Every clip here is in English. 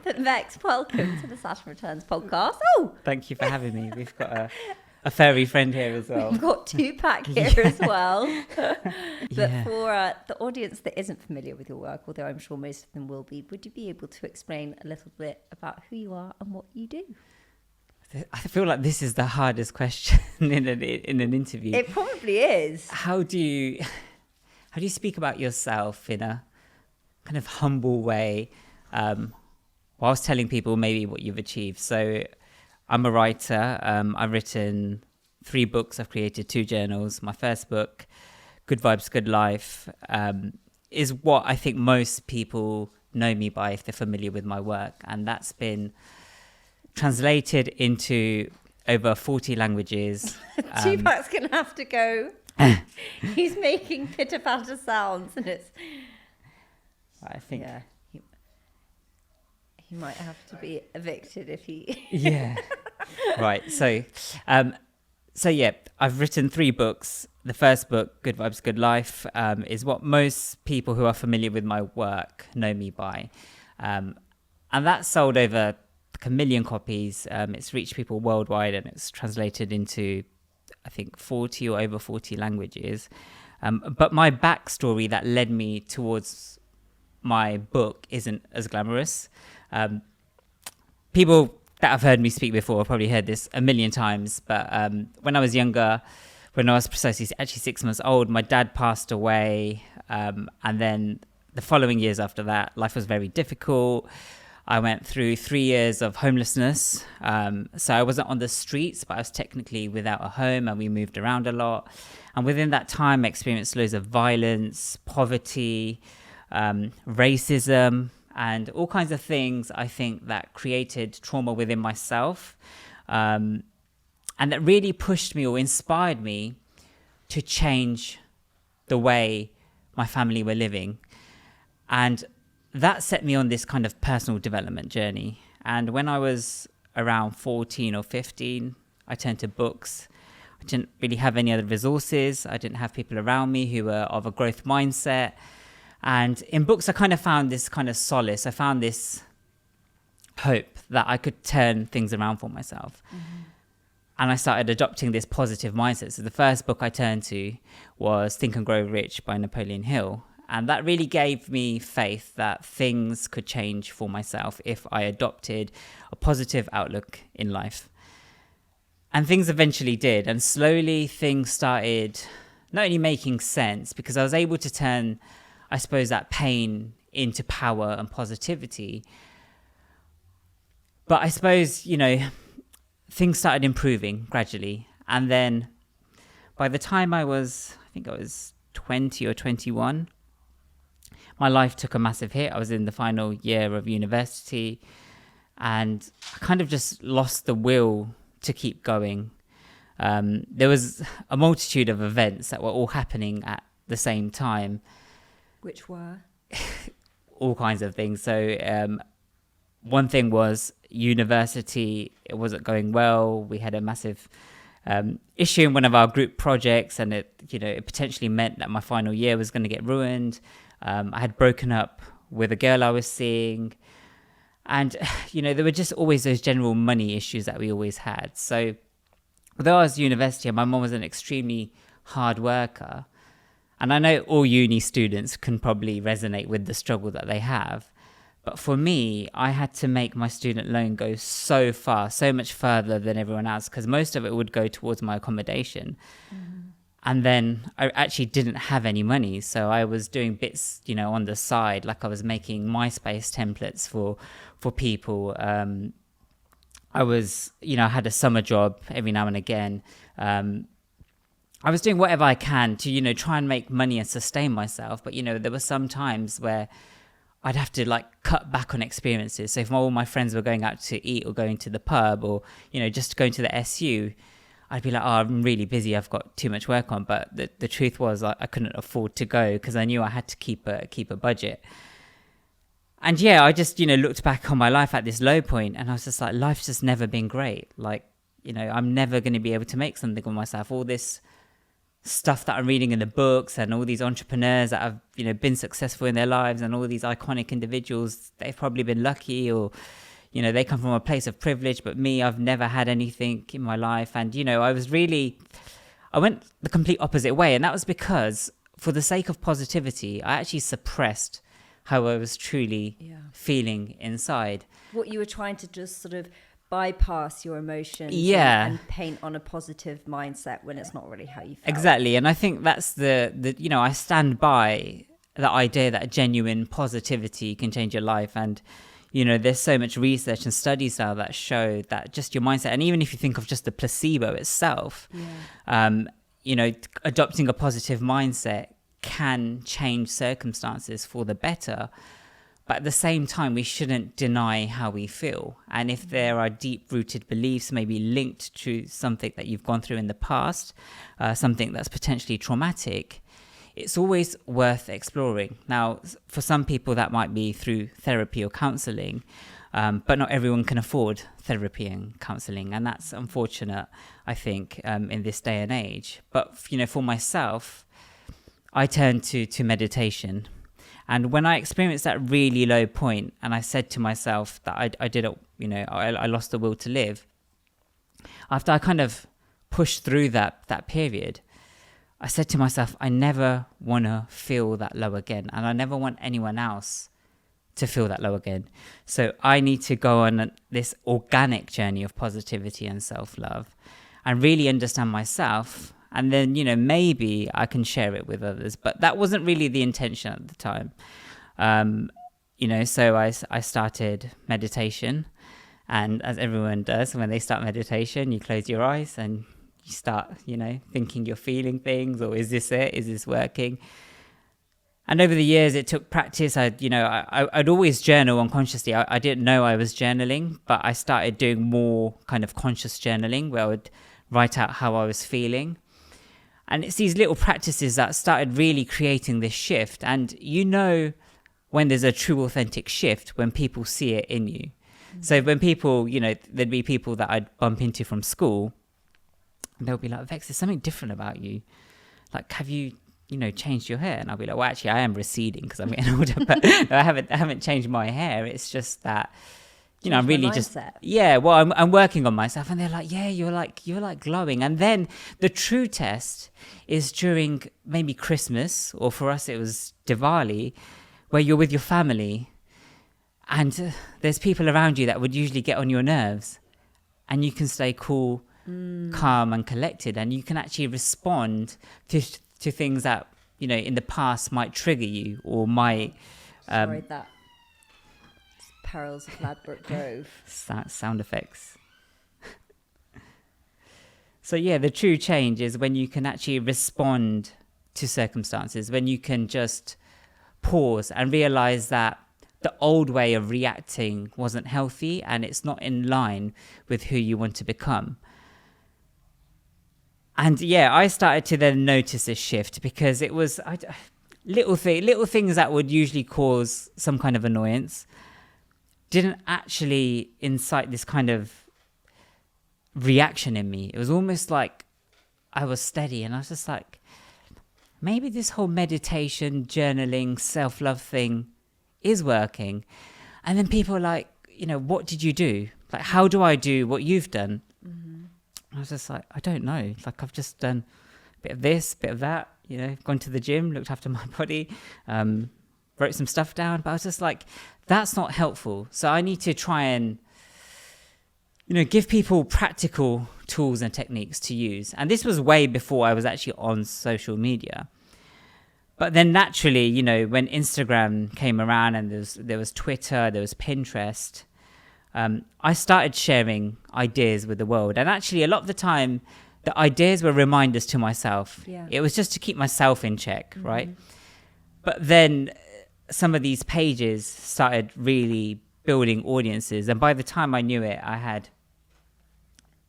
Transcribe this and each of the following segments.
But Vex, welcome to the Saturn Returns podcast. Oh, Thank you for having me. We've got a furry friend here as well. we've got Tupac here as well. But Yeah. for the audience that isn't familiar with your work, although I'm sure most of them will be, would you be able to explain a little bit about who you are and what you do? I feel like this is the hardest question in an interview. It probably is. How do you speak about yourself in a kind of humble way, whilst telling people maybe what you've achieved? So I'm a writer. I've written 3 books. I've created 2 journals. My first book, Good Vibes, Good Life, is what I think most people know me by if they're familiar with my work. And that's been translated into over 40 languages. Tupac's going to have to go. He's making pitter-patter sounds and it's... I think... Yeah. He might have to be evicted if he... Yeah. Right. So yeah, I've written 3 books. The first book, Good Vibes, Good Life, is what most people who are familiar with my work know me by. And that sold over 1 million copies. It's reached people worldwide and it's translated into, I think, 40 or over 40 languages. But my backstory that led me towards my book isn't as glamorous. People that have heard me speak before have probably heard this a million times, but when I was younger, when I was precisely actually 6 months old, my dad passed away, and then the following years after that, life was very difficult. I went through 3 years of homelessness, so I wasn't on the streets, but I was technically without a home, and we moved around a lot. And within that time, I experienced loads of violence, poverty, racism, and all kinds of things, I think, that created trauma within myself, and that really pushed me or inspired me to change the way my family were living. And that set me on this kind of personal development journey. And when I was around 14 or 15, I turned to books. I didn't really have any other resources. I didn't have people around me who were of a growth mindset. And in books, I kind of found this kind of solace. I found this hope that I could turn things around for myself. Mm-hmm. And I started adopting this positive mindset. So the first book I turned to was Think and Grow Rich by Napoleon Hill. And that really gave me faith that things could change for myself if I adopted a positive outlook in life. And things eventually did. And slowly things started not only making sense, because I was able to turn, I suppose, that pain into power and positivity. But I suppose, things started improving gradually. And then by the time I was 20 or 21, my life took a massive hit. I was in the final year of university and I kind of just lost the will to keep going. There was a multitude of events that were all happening at the same time. Which were? All kinds of things. So one thing was university. It wasn't going well. We had a massive issue in one of our group projects, and it potentially meant that my final year was going to get ruined. I had broken up with a girl I was seeing, and there were just always those general money issues that we always had. So although I was at university and my mom was an extremely hard worker, and I know all uni students can probably resonate with the struggle that they have, but for me, I had to make my student loan go so far, so much further than everyone else, because most of it would go towards my accommodation. Mm-hmm. And then I actually didn't have any money. So I was doing bits, on the side, like I was making MySpace templates for people. I was, I had a summer job every now and again. I was doing whatever I can to, try and make money and sustain myself. But, there were some times where I'd have to cut back on experiences. So if all my friends were going out to eat or going to the pub or, just going to the SU, I'd be like, oh, I'm really busy. I've got too much work on. But the truth was I couldn't afford to go because I knew I had to keep a budget. And yeah, I just, looked back on my life at this low point and I was just like, life's just never been great. I'm never going to be able to make something of myself. All this stuff that I'm reading in the books and all these entrepreneurs that have, been successful in their lives, and all these iconic individuals, they've probably been lucky, or, they come from a place of privilege, but me, I've never had anything in my life. And, I went the complete opposite way. And that was because for the sake of positivity, I actually suppressed how I was truly feeling inside. What you were trying to just sort of bypass your emotions and paint on a positive mindset when it's not really how you felt. Exactly. And I think that's I stand by the idea that genuine positivity can change your life. And, there's so much research and studies now that show that just your mindset, and even if you think of just the placebo itself, adopting a positive mindset can change circumstances for the better. But at the same time, we shouldn't deny how we feel. And if there are deep-rooted beliefs maybe linked to something that you've gone through in the past, something that's potentially traumatic, it's always worth exploring. Now, for some people, that might be through therapy or counselling, but not everyone can afford therapy and counselling. And that's unfortunate, I think, in this day and age. But, for myself, I turned to meditation. And when I experienced that really low point, and I said to myself that I lost the will to live, after I kind of pushed through that period, I said to myself, I never want to feel that low again. And I never want anyone else to feel that low again. So I need to go on this organic journey of positivity and self-love and really understand myself. And then, maybe I can share it with others. But that wasn't really the intention at the time. So I started meditation. And as everyone does, when they start meditation, you close your eyes and you start, thinking you're feeling things, or is this it? Is this working? And over the years, it took practice. I'd always journal unconsciously. I didn't know I was journaling, but I started doing more kind of conscious journaling where I would write out how I was feeling. And it's these little practices that started really creating this shift. And when there's a true, authentic shift, when people see it in you. Mm-hmm. So when people, there'd be people that I'd bump into from school, and they'll be like, Vex, there's something different about you. Like, have you, changed your hair? And I'll be like, well, actually, I am receding because I'm getting older, but no, I haven't changed my hair. It's just that, I'm really just, I'm working on myself. And they're like, yeah, you're like glowing. And then the true test is during maybe Christmas, or for us, it was Diwali, where you're with your family and there's people around you that would usually get on your nerves, and you can stay cool, calm and collected, and you can actually respond to things that, in the past might trigger you or might... Sorry, that perils of Ladbroke Grove. Sound effects. So the true change is when you can actually respond to circumstances, when you can just pause and realize that the old way of reacting wasn't healthy and it's not in line with who you want to become. And I started to then notice this shift because it was little things that would usually cause some kind of annoyance didn't actually incite this kind of reaction in me. It was almost like I was steady, and I was just like, maybe this whole meditation, journaling, self-love thing is working. And then people are like, what did you do? Like, how do I do what you've done? Mm-hmm. I was just like, I don't know. Like, I've just done a bit of this, bit of that, gone to the gym, looked after my body, wrote some stuff down. But I was just like, that's not helpful. So I need to try and, give people practical tools and techniques to use. And this was way before I was actually on social media. But then naturally, when Instagram came around and there was Twitter, there was Pinterest, I started sharing ideas with the world. And actually, a lot of the time, the ideas were reminders to myself. Yeah. It was just to keep myself in check, mm-hmm. right? But then some of these pages started really building audiences. And by the time I knew it, I had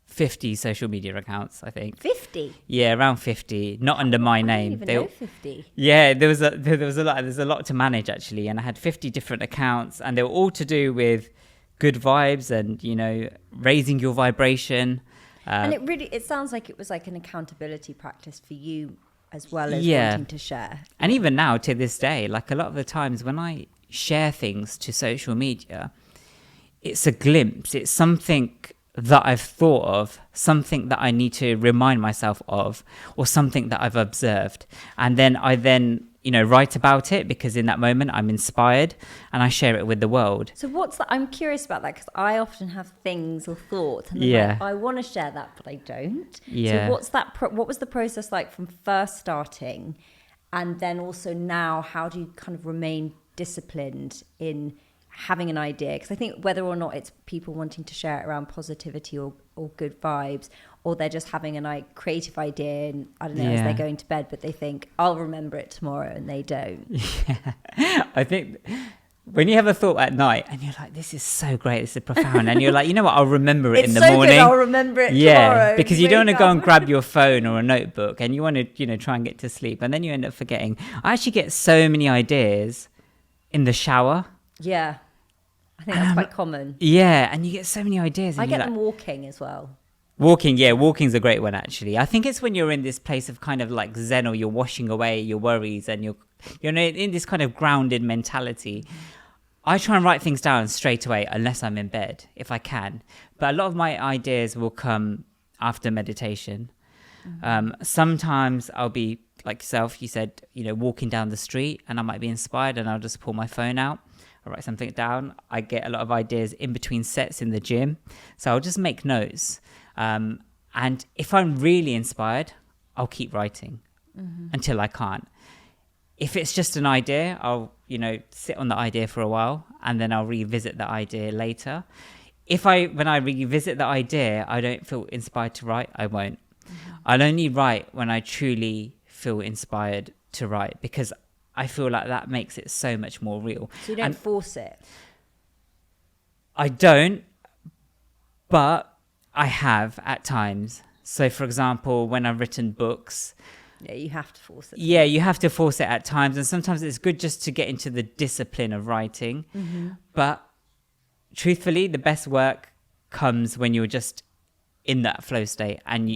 50 social media accounts, I think. 50? Yeah, around 50, not under my name. I didn't even know 50. Yeah, there's a lot to manage, actually. And I had 50 different accounts, and they were all to do with good vibes and, raising your vibration. And it sounds like it was like an accountability practice for you as well as Yeah. wanting to share. And even now, to this day, like a lot of the times when I share things to social media, it's a glimpse. It's something that I've thought of, something that I need to remind myself of, or something that I've observed. And then I write about it because in that moment I'm inspired and I share it with the world. So what's that? I'm curious about that because I often have things or thoughts and I'm Yeah. like, I want to share that, but I don't. Yeah. So what's that? What was the process like from first starting? And then also now, how do you kind of remain disciplined in having an idea? Because I think whether or not it's people wanting to share it around positivity or good vibes, or they're just having a creative idea and I don't know, as they're going to bed, but they think I'll remember it tomorrow and they don't. Yeah. I think when you have a thought at night and you're like, this is so great, this is profound, and you're like, you know what, I'll remember it in the morning. Good, I'll remember it tomorrow. Because you don't want to go and grab your phone or a notebook and you want to, try and get to sleep, and then you end up forgetting. I actually get so many ideas in the shower. Yeah. I think that's quite common. Yeah, and you get so many ideas. And I get them walking as well. Walking's a great one, actually. I think it's when you're in this place of kind of like Zen, or you're washing away your worries and you're in this kind of grounded mentality. I try and write things down straight away unless I'm in bed, if I can. But a lot of my ideas will come after meditation. Sometimes I'll be, like yourself, you said, walking down the street and I might be inspired and I'll just pull my phone out. I'll write something down. I get a lot of ideas in between sets in the gym. So I'll just make notes. And if I'm really inspired, I'll keep writing until I can't. If it's just an idea, I'll, sit on the idea for a while and then I'll revisit the idea later. When I revisit the idea, I don't feel inspired to write, I won't. I'll only write when I truly feel inspired to write, because I feel like that makes it so much more real. So you don't force it? I don't, but I have at times. So, for example, when I've written books... Yeah, you have to force it. Yeah, you have to force it at times. And sometimes it's good just to get into the discipline of writing. But truthfully, the best work comes when you're just in that flow state and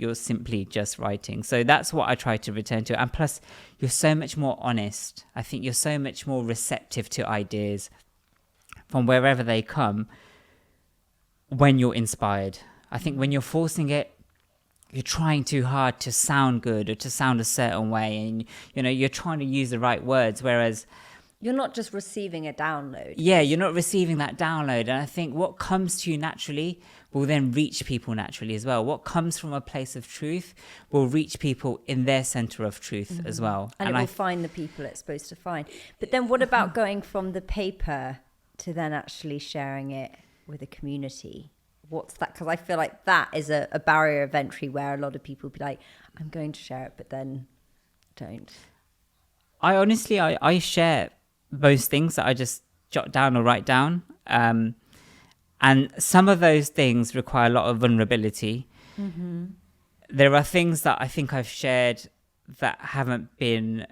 you're simply just writing. So that's what I try to return to. And plus, you're so much more honest. I think you're so much more receptive to ideas from wherever they come when you're inspired. I think when you're forcing it, you're trying too hard to sound good or to sound a certain way, and you're trying to use the right words, whereas you're not just receiving a download. Yeah, you're not receiving that download. And I think what comes to you naturally will then reach people naturally as well. What comes from a place of truth will reach people in their center of truth as well. And it will find the people it's supposed to find. But then what about going from the paper to then actually sharing it with a community? What's that? Because I feel like that is a barrier of entry where a lot of people be like, I'm going to share it, but then don't. I share most things that I just jot down or write down. And some of those things require a lot of vulnerability. There are things that I think I've shared that haven't been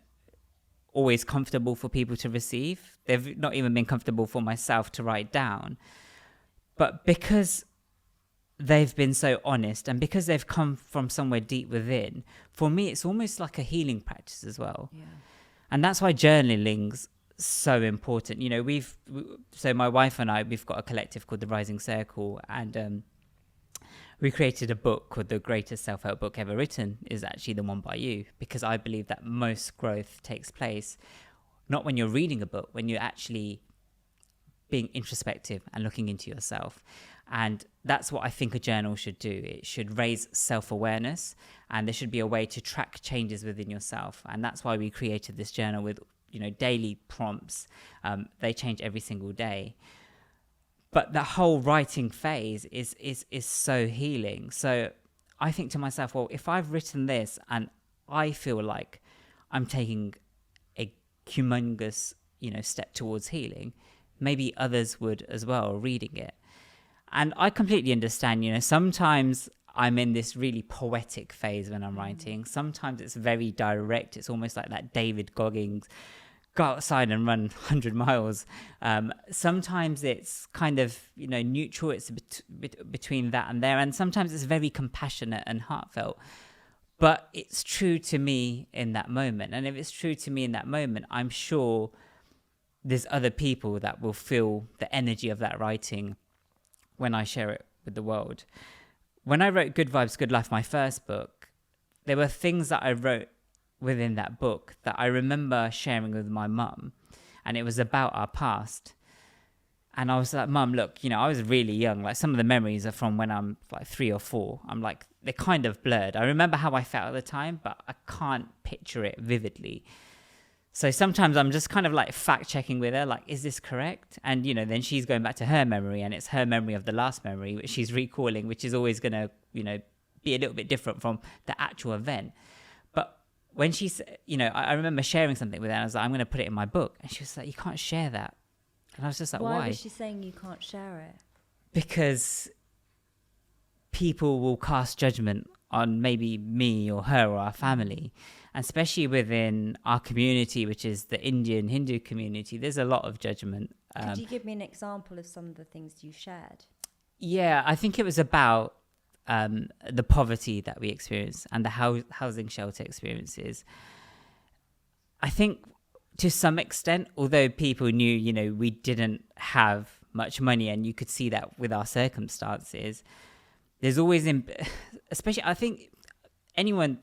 always comfortable for people to receive. They've not even been comfortable for myself to write down. But because they've been so honest and because they've come from somewhere deep within, for me, it's almost like a healing practice as well. Yeah. And that's why journaling's so important. So my wife and I, we've got a collective called the Rising Circle, and we created a book called The Greatest Self-Help Book Ever Written is actually the one by you, because I believe that most growth takes place not when you're reading a book, when you're actually being introspective and looking into yourself. And that's what I think a journal should do. It should raise self-awareness, and there should be a way to track changes within yourself. And that's why we created this journal with, daily prompts. They change every single day. But the whole writing phase is so healing. So I think to myself, well, if I've written this and I feel like I'm taking a humongous, step towards healing, maybe others would as well reading it. And I completely understand, sometimes I'm in this really poetic phase when I'm writing. Sometimes it's very direct. It's almost like that David Goggins, go outside and run 100 miles. Sometimes it's kind of, neutral. It's between that and there. And sometimes it's very compassionate and heartfelt. But it's true to me in that moment. And if it's true to me in that moment, I'm sure there's other people that will feel the energy of that writing when I share it with the world. When I wrote Good Vibes, Good Life, my first book, there were things that I wrote within that book that I remember sharing with my mum. And it was about our past. And I was like, Mum, look, I was really young. Like, some of the memories are from when I'm like 3 or 4. I'm like, they're kind of blurred. I remember how I felt at the time, but I can't picture it vividly. So sometimes I'm just kind of like fact checking with her, like, is this correct? And, then she's going back to her memory, and it's her memory of the last memory, which she's recalling, which is always going to, be a little bit different from the actual event. But when she's, I remember sharing something with her, and I was like, I'm going to put it in my book. And she was like, you can't share that. And I was just like, why? Was she saying you can't share it? Because people will cast judgment on maybe me or her or our family. And especially within our community, which is the Indian Hindu community, there's a lot of judgment. Could you give me an example of some of the things you shared? Yeah, I think it was about the poverty that we experience and the housing shelter experiences. I think to some extent, although people knew, we didn't have much money, and you could see that with our circumstances, there's always, especially, I think anyone,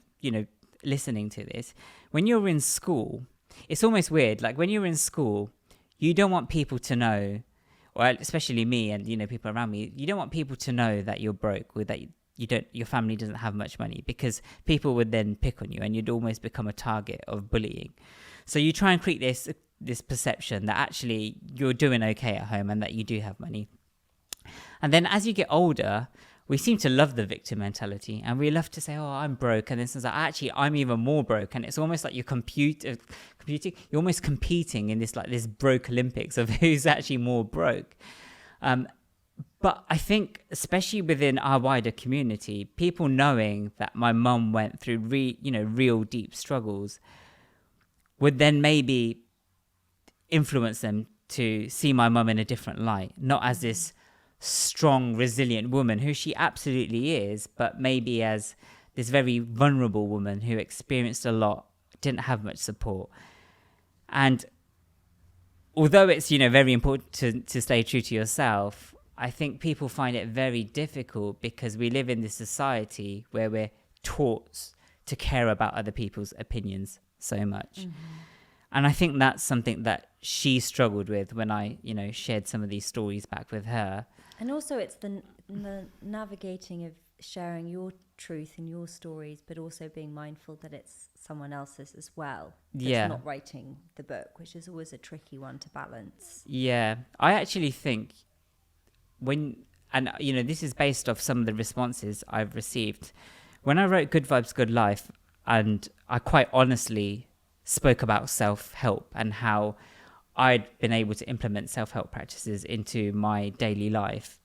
listening to this, when you're in school, it's almost weird. Like, when you're in school, you don't want people to know, or especially me and, people around me, you don't want people to know that you're broke, or that your family doesn't have much money, because people would then pick on you and you'd almost become a target of bullying. So you try and create this perception that actually you're doing okay at home and that you do have money. And then as you get older, we seem to love the victim mentality, and we love to say, oh, I'm broke. And then it's like, actually, I'm even more broke. And it's almost like you're competing, you're almost competing in this broke Olympics of who's actually more broke. But I think, especially within our wider community, people knowing that my mum went through real deep struggles would then maybe influence them to see my mum in a different light, not as this strong, resilient woman who she absolutely is, but maybe as this very vulnerable woman who experienced a lot, didn't have much support. And although it's, very important to stay true to yourself, I think people find it very difficult because we live in this society where we're taught to care about other people's opinions so much. Mm-hmm. And I think that's something that she struggled with when I, shared some of these stories back with her. And also it's the navigating of sharing your truth and your stories, but also being mindful that it's someone else's as well. That's not writing the book, which is always a tricky one to balance. Yeah. I actually think this is based off some of the responses I've received. When I wrote Good Vibes, Good Life, and I quite honestly spoke about self-help and how I'd been able to implement self-help practices into my daily life,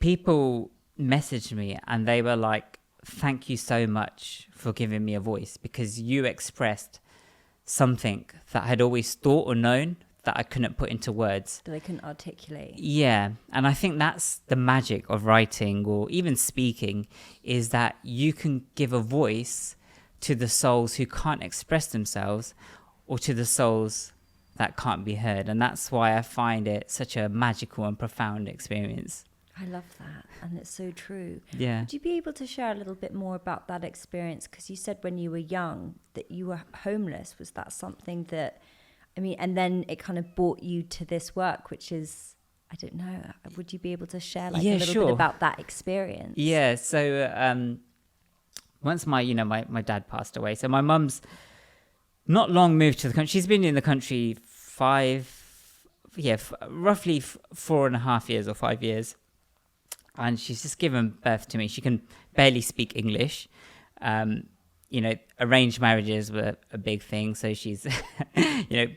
people messaged me and they were like, thank you so much for giving me a voice, because you expressed something that I had always thought or known that I couldn't put into words. That I couldn't articulate. Yeah. And I think that's the magic of writing or even speaking, is that you can give a voice to the souls who can't express themselves, or to the souls that can't be heard. And that's why I find it such a magical and profound experience. I love that. And it's so true. Yeah. Would you be able to share a little bit more about that experience? Because you said when you were young that you were homeless. Was that something that, and then it kind of brought you to this work, which is, I don't know, would you be able to share a little bit about that experience? Yeah. So once my dad passed away, so my mum's not long moved to the country. She's been in the country roughly 4.5 years or 5 years. And she's just given birth to me. She can barely speak English. Arranged marriages were a big thing. So she's,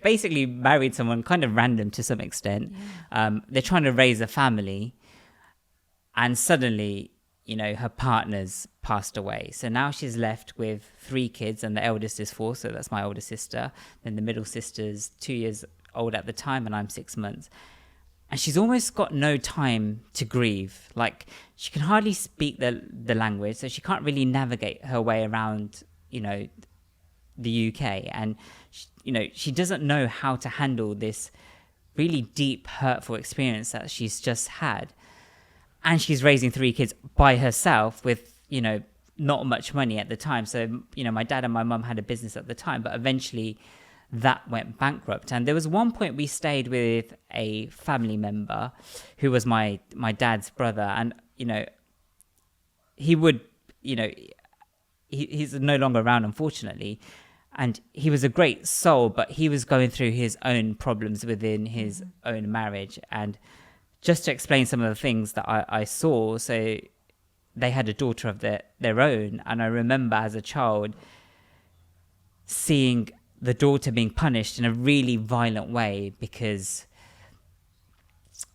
basically married someone kind of random to some extent. Yeah. They're trying to raise a family. And suddenly, her partner's passed away. So now she's left with 3 kids, and the eldest is 4. So that's my older sister. Then the middle sister's 2 years old at the time, and I'm 6 months. and she's almost got no time to grieve. Like, she can hardly speak the language, so she can't really navigate her way around, the UK. And, she doesn't know how to handle this really deep, hurtful experience that she's just had. And she's raising 3 kids by herself with, not much money at the time. So, my dad and my mum had a business at the time, but eventually that went bankrupt. And there was one point we stayed with a family member who was my dad's brother. And, he would, he's no longer around, unfortunately. And he was a great soul, but he was going through his own problems within his own marriage. And just to explain some of the things that I saw, so they had a daughter of their own. And I remember as a child seeing the daughter being punished in a really violent way, because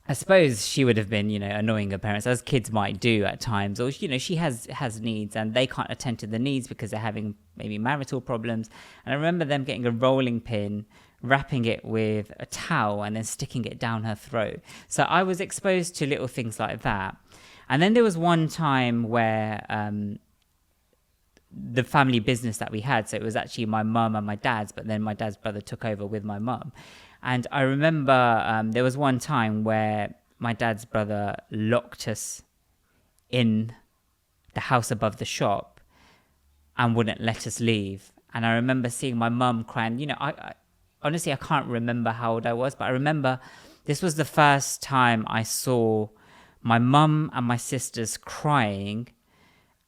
I suppose she would have been, annoying her parents, as kids might do at times. Or, she has needs and they can't attend to the needs because they're having maybe marital problems. And I remember them getting a rolling pin, wrapping it with a towel and then sticking it down her throat. So I was exposed to little things like that. And then there was one time where the family business that we had, so it was actually my mum and my dad's, but then my dad's brother took over with my mum. And I remember there was one time where my dad's brother locked us in the house above the shop and wouldn't let us leave. And I remember seeing my mum crying. I honestly, I can't remember how old I was, but I remember this was the first time I saw my mum and my sisters crying,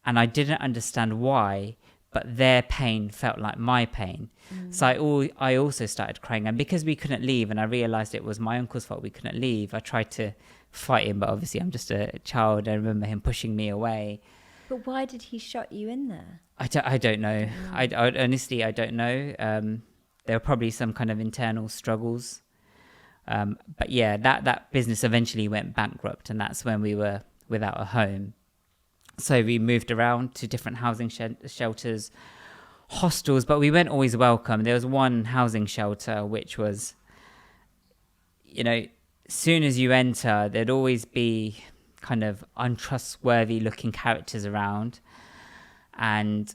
and I didn't understand why, but their pain felt like my pain. So I also started crying. And because we couldn't leave, and I realised it was my uncle's fault we couldn't leave, I tried to fight him, but obviously I'm just a child. I remember him pushing me away. But why did he shut you in there? I don't know. I honestly, I don't know. There were probably some kind of internal struggles. But yeah, that business eventually went bankrupt, and that's when we were without a home. So we moved around to different housing shelters, hostels, but we weren't always welcome. There was one housing shelter which was, soon as you enter, there'd always be kind of untrustworthy looking characters around, and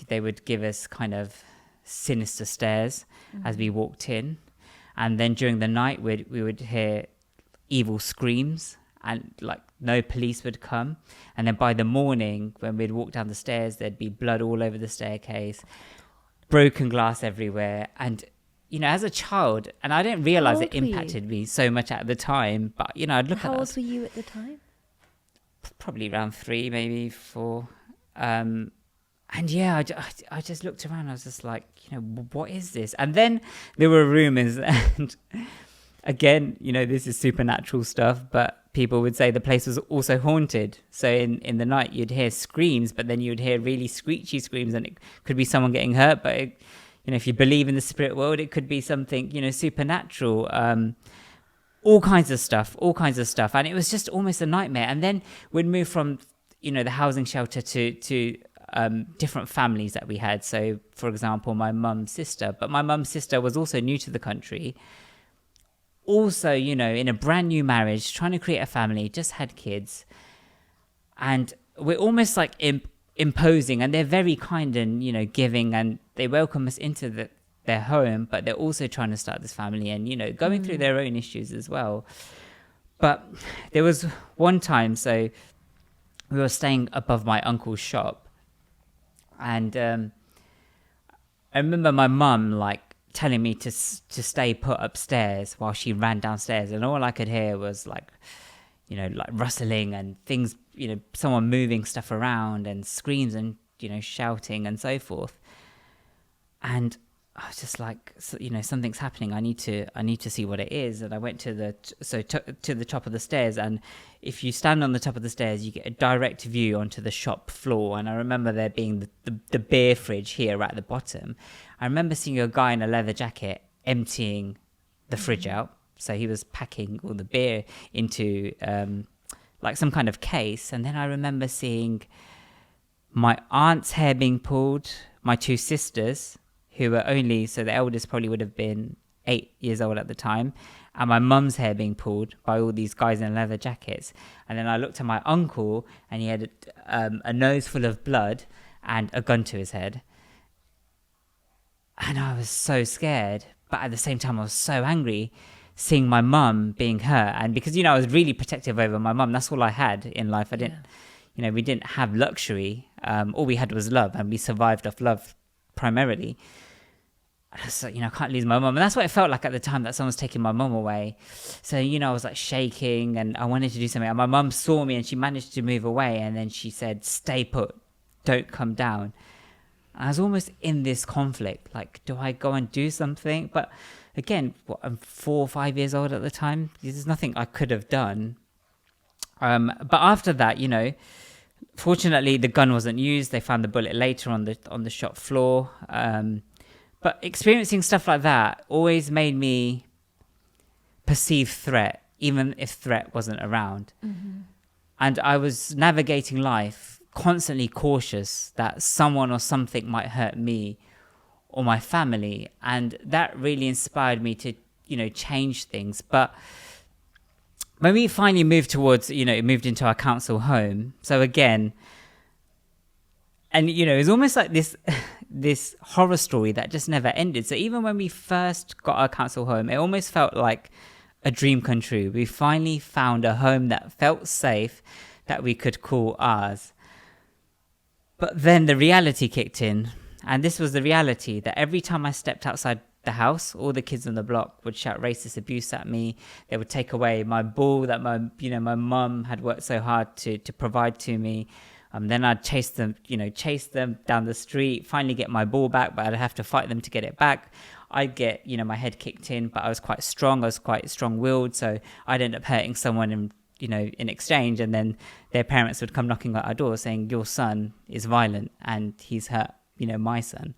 they would give us kind of sinister stares as we walked in. And then during the night, we would hear evil screams, and like no police would come. And then by the morning, when we'd walk down the stairs, there'd be blood all over the staircase, broken glass everywhere. And, as a child, and I didn't realize it impacted me so much at the time, but, I'd look at that. How old were you at the time? Probably around 3, maybe 4. And yeah, I just looked around. I was just like, what is this? And then there were rumors, and again, this is supernatural stuff, but people would say the place was also haunted. So in the night, you'd hear screams, but then you'd hear really screechy screams, and it could be someone getting hurt. But if you believe in the spirit world, it could be something, supernatural. All kinds of stuff. And it was just almost a nightmare. And then we'd move from, the housing shelter to different families that we had. So, for example, my mum's sister. But my mum's sister was also new to the country. Also, in a brand new marriage, trying to create a family, just had kids. And we're almost like imposing, and they're very kind and, giving, and they welcome us into their home, but they're also trying to start this family and, going through their own issues as well. But there was one time, so we were staying above my uncle's shop, and I remember my mum telling me to stay put upstairs while she ran downstairs, and all I could hear was like rustling and things, someone moving stuff around and screams and shouting and so forth. And I was just like, something's happening. I need to see what it is. And I went to the top of the stairs, and if you stand on the top of the stairs, you get a direct view onto the shop floor. And I remember there being the beer fridge here at the bottom. I remember seeing a guy in a leather jacket emptying the fridge out. So he was packing all the beer into some kind of case. And then I remember seeing my aunt's hair being pulled, my 2 sisters, who were the eldest probably would have been 8 years old at the time, and my mum's hair being pulled by all these guys in leather jackets. And then I looked at my uncle, and he had a nose full of blood and a gun to his head. And I was so scared, but at the same time I was so angry seeing my mum being hurt. And because, I was really protective over my mum. That's all I had in life. I didn't, we didn't have luxury. All we had was love, and we survived off love primarily. So, I can't lose my mum. And that's what it felt like at the time, that someone's taking my mum away. So, I was like shaking and I wanted to do something. And my mum saw me and she managed to move away. And then she said, "Stay put, don't come down." I was almost in this conflict, like, do I go and do something? But again, I'm 4 or 5 years old at the time. There's nothing I could have done. But after that, fortunately the gun wasn't used. They found the bullet later on the shop floor. But experiencing stuff like that always made me perceive threat, even if threat wasn't around. Mm-hmm. And I was navigating life constantly cautious that someone or something might hurt me or my family. And that really inspired me to, change things. But when we finally moved towards, moved into our council home. So again, and, it was almost like this horror story that just never ended. So even when we first got our council home, it almost felt like a dream come true. We finally found a home that felt safe, that we could call ours. But then the reality kicked in, and this was the reality, that every time I stepped outside the house, all the kids on the block would shout racist abuse at me. They would take away my ball that my mum had worked so hard to provide to me. Then I'd chase them down the street, finally get my ball back, but I'd have to fight them to get it back. I'd get, my head kicked in, but I was quite strong. I was quite strong-willed, so I'd end up hurting someone in exchange, and then their parents would come knocking at our door saying, "Your son is violent and he's hurt, my son."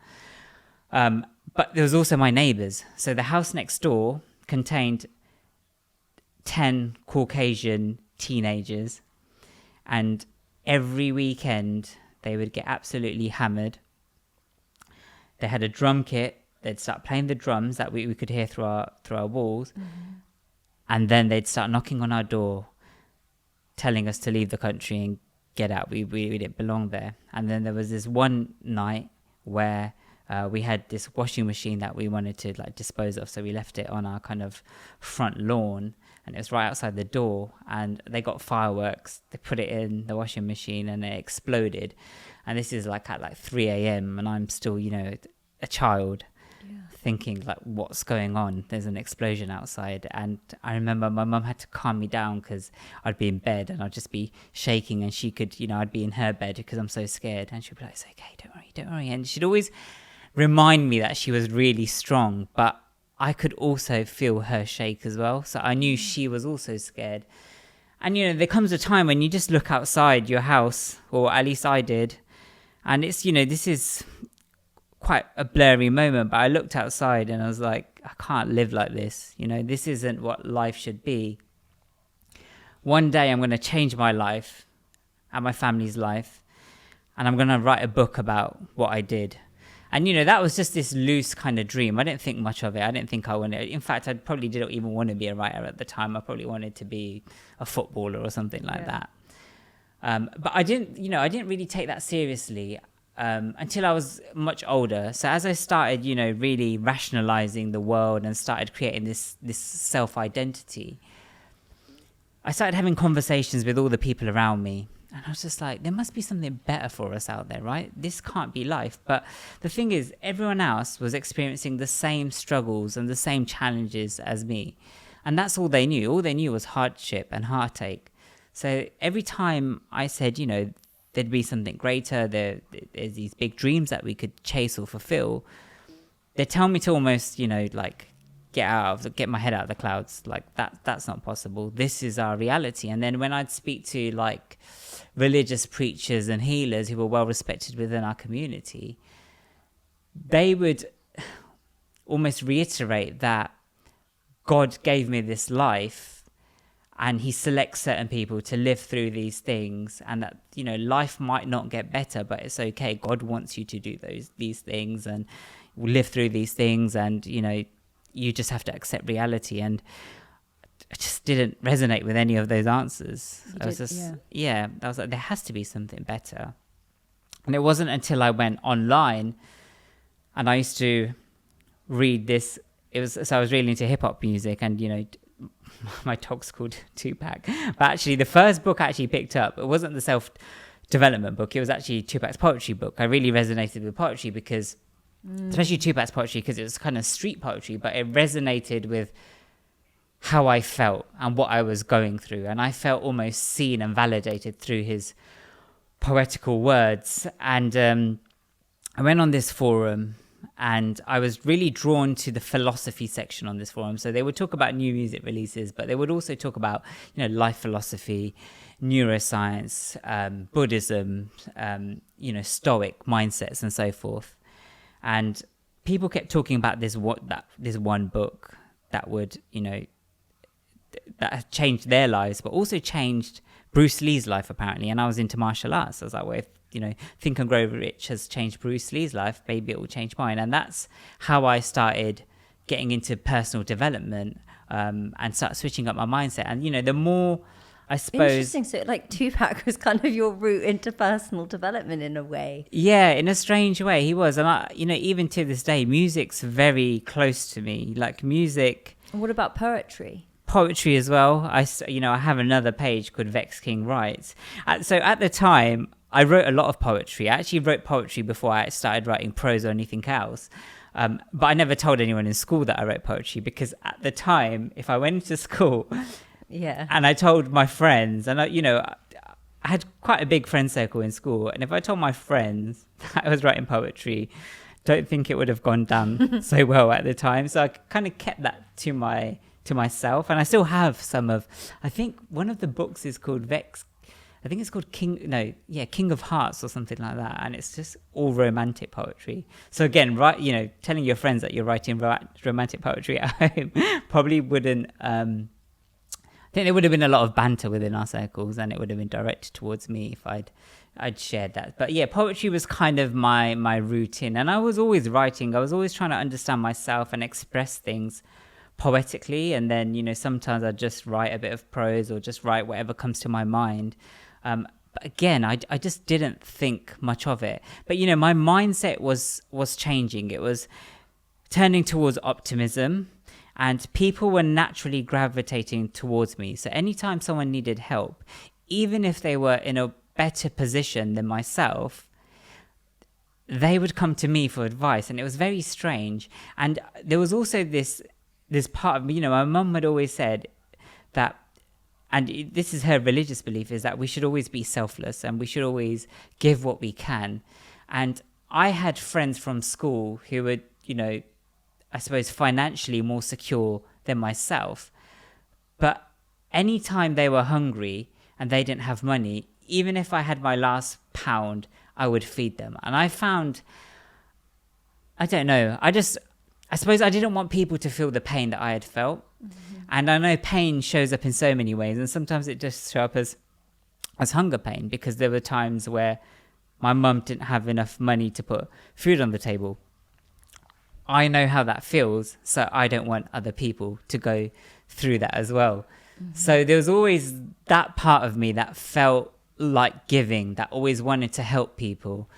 But there was also my neighbours. So the house next door contained 10 Caucasian teenagers, and every weekend they would get absolutely hammered. They had a drum kit. They'd start playing the drums that we could hear through our walls. Mm-hmm. And then they'd start knocking on our door, telling us to leave the country and get out. We didn't belong there. And then there was this one night where we had this washing machine that we wanted to dispose of. So we left it on our kind of front lawn, and it was right outside the door. And they got fireworks. They put it in the washing machine and it exploded. And this is at 3 a.m. and I'm still, a child. Thinking what's going on, there's an explosion outside. And I remember my mum had to calm me down because I'd be in bed and I'd just be shaking, and she could, I'd be in her bed because I'm so scared, and she'd be like, "It's okay, don't worry." And she'd always remind me that she was really strong, but I could also feel her shake as well, so I knew she was also scared. And there comes a time when you just look outside your house, or at least I did, and it's this is quite a blurry moment, but I looked outside and I was like, I can't live like this. This isn't what life should be. One day I'm going to change my life and my family's life, and I'm going to write a book about what I did. And that was just this loose kind of dream. I didn't think much of it. I didn't think I wanted. In fact, I probably didn't even want to be a writer at the time. I probably wanted to be a footballer or something like that. But I didn't really take that seriously. Until I was much older. So as I started, really rationalizing the world and started creating this self-identity, I started having conversations with all the people around me. And I was just like, there must be something better for us out there, right? This can't be life. But the thing is, everyone else was experiencing the same struggles and the same challenges as me. And that's all they knew. All they knew was hardship and heartache. So every time I said, there'd be something greater, there's these big dreams that we could chase or fulfill, they tell me to almost, get my head out of the clouds. That's not possible. This is our reality. And then when I'd speak to religious preachers and healers who were well respected within our community, they would almost reiterate that God gave me this life, and he selects certain people to live through these things, and that, life might not get better, but it's okay. God wants you to do these things and live through these things, and, you just have to accept reality. And I just didn't resonate with any of those answers. You I was did, just, yeah. I was like, there has to be something better. And it wasn't until I went online and I used to read this. So I was really into hip hop music, and, you know, my dog's called Tupac. But actually, the first book I actually picked up, it wasn't the self-development book. It was actually Tupac's poetry book. I really resonated with poetry because, especially Tupac's poetry, because it was kind of street poetry, but it resonated with how I felt and what I was going through. And I felt almost seen and validated through his poetical words. And I went on this forum, and I was really drawn to the philosophy section on this forum. So they would talk about new music releases, but they would also talk about, you know, life philosophy, neuroscience, Buddhism, you know, Stoic mindsets and so forth. And people kept talking about this one book that would, you know, that had changed their lives, but also changed Bruce Lee's life, apparently. And I was into martial arts. I was like, well, if, you know, Think and Grow Rich has changed Bruce Lee's life, maybe it will change mine. And that's how I started getting into personal development, and start switching up my mindset. And, you know, the more, I suppose... Interesting. So, like, Tupac was kind of your route into personal development in a way. Yeah, in a strange way, he was. And, I, you know, even to this day, music's very close to me. Like, music... And what about poetry? Poetry as well. I have another page called Vex King Writes. So at the time, I wrote a lot of poetry. I actually wrote poetry before I started writing prose or anything else. But I never told anyone in school that I wrote poetry, because at the time, if I went into school and I told my friends, and I had quite a big friend circle in school, and if I told my friends that I was writing poetry, don't think it would have gone down so well at the time. So I kind of kept that to myself, and I still have some of, I think one of the books is called Vex, I think it's called King of Hearts or something like that, and it's just all romantic poetry. So again, right, you know, telling your friends that you're writing romantic poetry at home probably wouldn't, I think there would have been a lot of banter within our circles, and it would have been directed towards me if I'd shared that. But yeah, poetry was kind of my route in, and I was always writing. I was always trying to understand myself and express things poetically, and then, you know, sometimes I'd just write a bit of prose or just write whatever comes to my mind. But again, I just didn't think much of it. But, you know, my mindset was changing. It was turning towards optimism, and people were naturally gravitating towards me. So anytime someone needed help, even if they were in a better position than myself, they would come to me for advice. And it was very strange. And there was also this part of me, you know, my mum had always said that, and this is her religious belief, is that we should always be selfless and we should always give what we can. And I had friends from school who were, you know, I suppose financially more secure than myself. But anytime they were hungry and they didn't have money, even if I had my last pound, I would feed them. And I found, I don't know, I suppose I didn't want people to feel the pain that I had felt. Mm-hmm. And I know pain shows up in so many ways, and sometimes it just shows up as hunger pain, because there were times where my mum didn't have enough money to put food on the table. I know how that feels, so I don't want other people to go through that as well. Mm-hmm. So there was always that part of me that felt like giving, that always wanted to help people.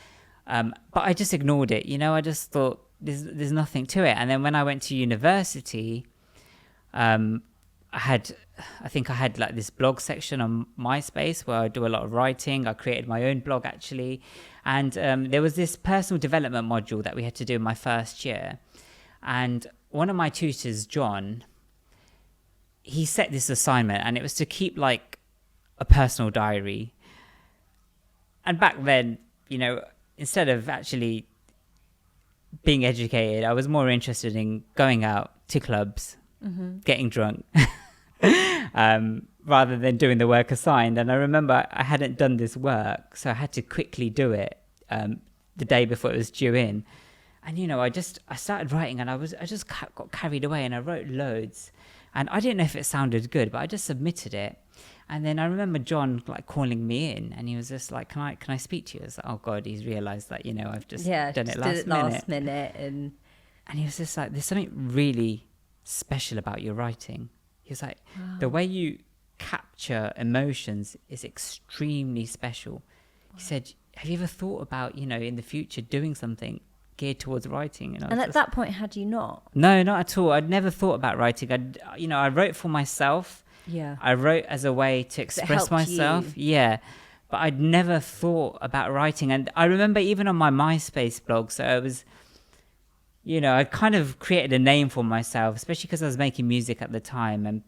But I just ignored it, you know, I just thought, there's nothing to it. And then when I went to university, I think I had like this blog section on MySpace where I do a lot of writing. I created my own blog actually, and there was this personal development module that we had to do in my first year. And one of my tutors, John, he set this assignment, and it was to keep like a personal diary. And back then, you know, instead of actually being educated, I was more interested in going out to clubs, getting drunk, rather than doing the work assigned. And I remember I hadn't done this work, so I had to quickly do it the day before it was due in. And, you know, I started writing, and I just got carried away, and I wrote loads. And I didn't know if it sounded good, but I just submitted it. And then I remember John like calling me in, and he was just like, can I speak to you? I was like, oh God, he's realised that, you know, I've just done it last minute. And he was just like, there's something really special about your writing. He He was like, the way you capture emotions is extremely special. He said, have you ever thought about, in the future doing something geared towards writing? And at that point, had you not? No, not at all. I'd never thought about writing. I wrote for myself. Yeah. I wrote as a way to express myself. You. Yeah. But I'd never thought about writing. And I remember even on my MySpace blog, so it was, I kind of created a name for myself, especially because I was making music at the time. And,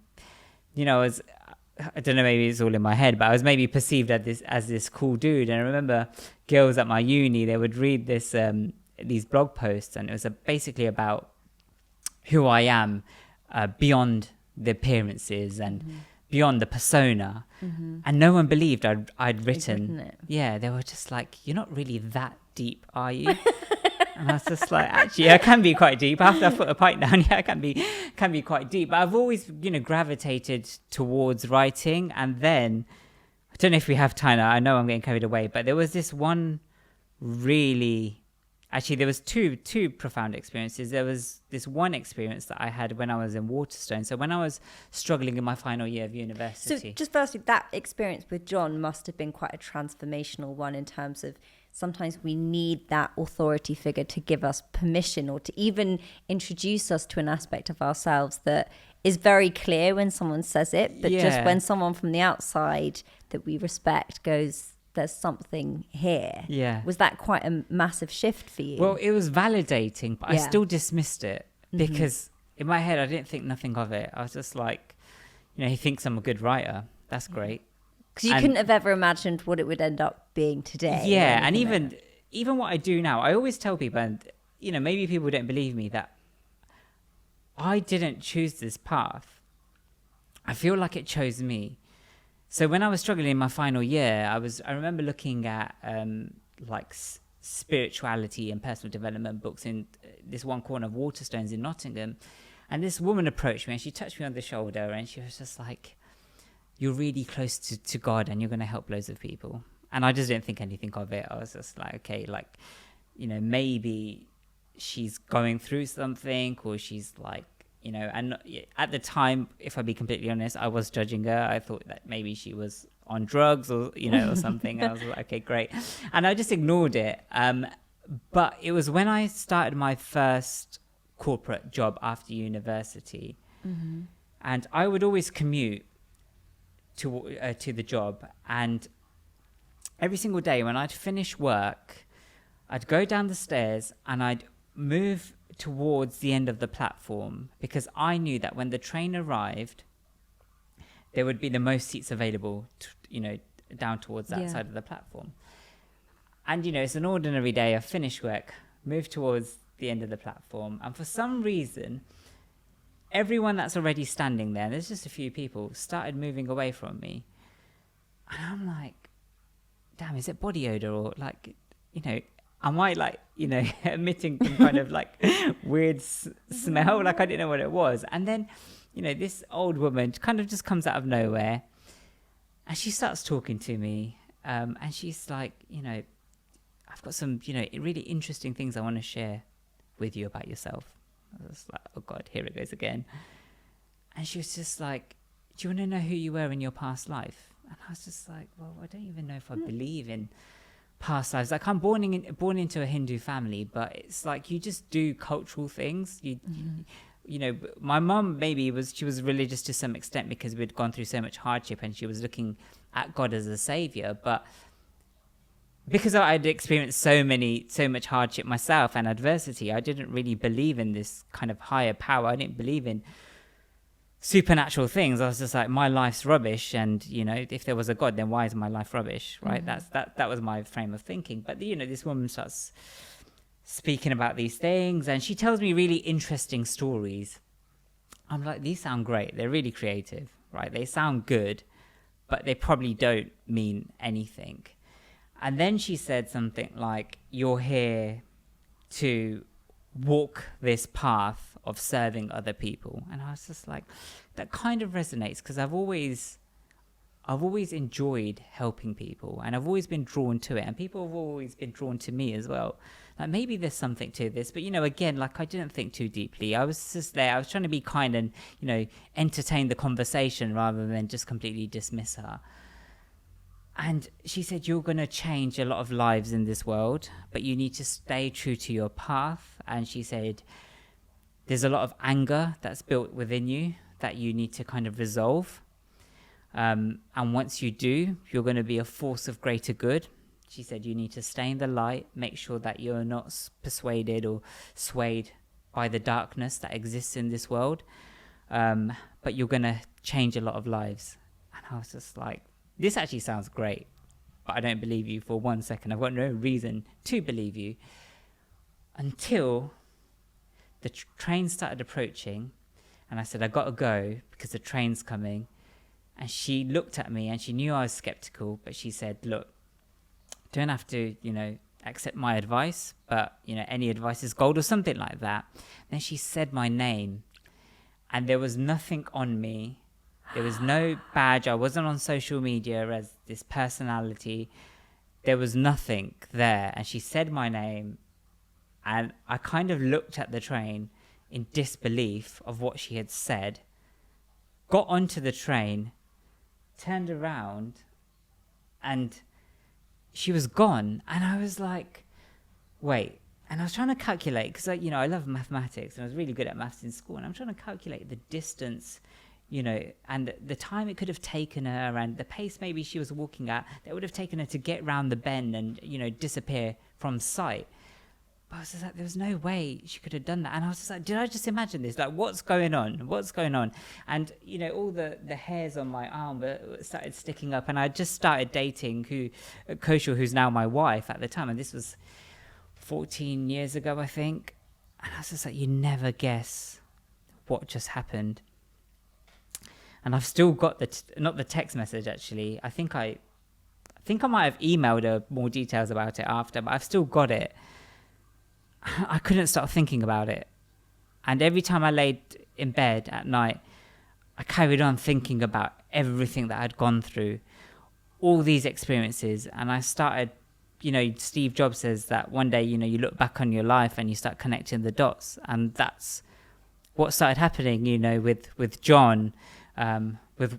I don't know, maybe it's all in my head, but I was maybe perceived as this cool dude. And I remember girls at my uni, they would read these blog posts, and it was basically about who I am beyond the appearances and beyond the persona. And no one believed I'd written it. Yeah, they were just like, you're not really that deep, are you? And I was just like, actually, I can be quite deep. After I put a pipe down, I can be quite deep. But I've always, gravitated towards writing. And then, I don't know if we have time. I know I'm getting carried away, but there was this one actually, there was two profound experiences. There was this one experience that I had when I was in Waterstone. So when I was struggling in my final year of university. So just firstly, that experience with John must have been quite a transformational one in terms of sometimes we need that authority figure to give us permission or to even introduce us to an aspect of ourselves that is very clear when someone says it, but just when someone from the outside that we respect goes, there's something here. Yeah. Was that quite a massive shift for you? Well, it was validating, but I still dismissed it because in my head, I didn't think nothing of it. I was just like, he thinks I'm a good writer. That's great. Because you couldn't have ever imagined what it would end up being today. Yeah, and even what I do now, I always tell people, and maybe people don't believe me, that I didn't choose this path. I feel like it chose me. So when I was struggling in my final year, I remember looking at spirituality and personal development books in this one corner of Waterstones in Nottingham, and this woman approached me and she touched me on the shoulder and she was just like, you're really close to God and you're going to help loads of people. And I just didn't think anything of it. I was just like, okay, maybe she's going through something, or she's like, and at the time, if I be completely honest, I was judging her. I thought that maybe she was on drugs or, or something. And I was like, okay, great. And I just ignored it. But it was when I started my first corporate job after university, and I would always commute to the job, and every single day when I'd finish work, I'd go down the stairs and I'd move towards the end of the platform, because I knew that when the train arrived, there would be the most seats available down towards that side of the platform. And it's an ordinary day. I finished work, moved towards the end of the platform, and for some reason everyone that's already standing there, there's just a few people, started moving away from me. And I'm like, damn, is it body odor, or am I emitting some kind of weird smell? I didn't know what it was. And then, this old woman kind of just comes out of nowhere and she starts talking to me. And she's like, I've got some, really interesting things I want to share with you about yourself. I was like, oh God, here it goes again. And she was just like, do you want to know who you were in your past life? And I was just like, well, I don't even know if I believe in past lives. I'm born into a Hindu family, but it's like you just do cultural things. My mum she was religious to some extent because we'd gone through so much hardship and she was looking at God as a savior. But because I'd experienced so much hardship myself and adversity, I didn't really believe in this kind of higher power. I didn't believe in supernatural things. I was just like, my life's rubbish, and if there was a God, then why is my life rubbish, right? That was my frame of thinking. But this woman starts speaking about these things, and she tells me really interesting stories. I'm like, these sound great, they're really creative, right? They sound good, but they probably don't mean anything. And then she said something like, you're here to walk this path of serving other people. And I was just like, that kind of resonates, because I've always I've always enjoyed helping people, and I've always been drawn to it, and people have always been drawn to me as well. Like, maybe there's something to this, but again, like, I didn't think too deeply. I was just there. I was trying to be kind and, entertain the conversation rather than just completely dismiss her. And she said, you're going to change a lot of lives in this world, but you need to stay true to your path. And she said, there's a lot of anger that's built within you that you need to kind of resolve. And once you do, you're going to be a force of greater good. She said, you need to stay in the light, make sure that you're not persuaded or swayed by the darkness that exists in this world. But you're going to change a lot of lives. And I was just like, this actually sounds great, but I don't believe you for 1 second. I've got no reason to believe you. Until the train started approaching, and I said, I got to go because the train's coming. And she looked at me and she knew I was skeptical, but she said, look, don't have to, accept my advice, but, any advice is gold or something like that. Then she said my name, and there was nothing on me. There was no badge. I wasn't on social media as this personality. There was nothing there. And she said my name, and I kind of looked at the train in disbelief of what she had said, got onto the train, turned around, and she was gone. And I was like, wait. And I was trying to calculate, because I love mathematics, and I was really good at maths in school, and I'm trying to calculate the distance, and the time it could have taken her, and the pace maybe she was walking at, that would have taken her to get round the bend and, disappear from sight. But I was just like, there was no way she could have done that. And I was just like, did I just imagine this? Like, what's going on? What's going on? And, all the hairs on my arm started sticking up. And I just started dating Kaushal, who's now my wife at the time. And this was 14 years ago, I think. And I was just like, you never guess what just happened. And I've still got not the text message, actually. I think I might have emailed her more details about it after, but I've still got it. I couldn't stop thinking about it. And every time I laid in bed at night, I carried on thinking about everything that I'd gone through, all these experiences. And I started, Steve Jobs says that one day, you look back on your life and you start connecting the dots. And that's what started happening, with John, with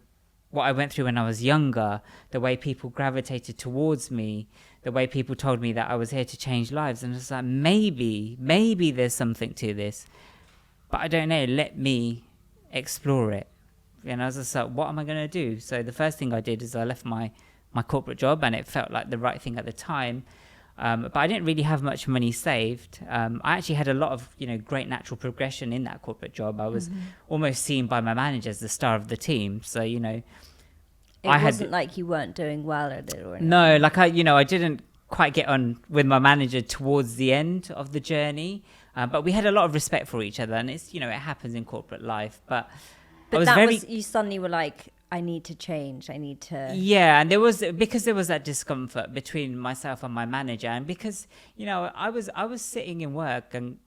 what I went through when I was younger, the way people gravitated towards me, the way people told me that I was here to change lives. And it's like, maybe there's something to this, but I don't know. Let me explore it. And I was just like, what am I going to do? So the first thing I did is I left my corporate job, and it felt like the right thing at the time. But I didn't really have much money saved. I actually had a lot of, great natural progression in that corporate job. I was almost seen by my manager as the star of the team. So, it wasn't like you weren't doing well at it or anything. No, like I didn't quite get on with my manager towards the end of the journey. But we had a lot of respect for each other, and it's, it happens in corporate life. But you suddenly were like, I need to change. I need to. Yeah, and there was that discomfort between myself and my manager, and because I was sitting in work, and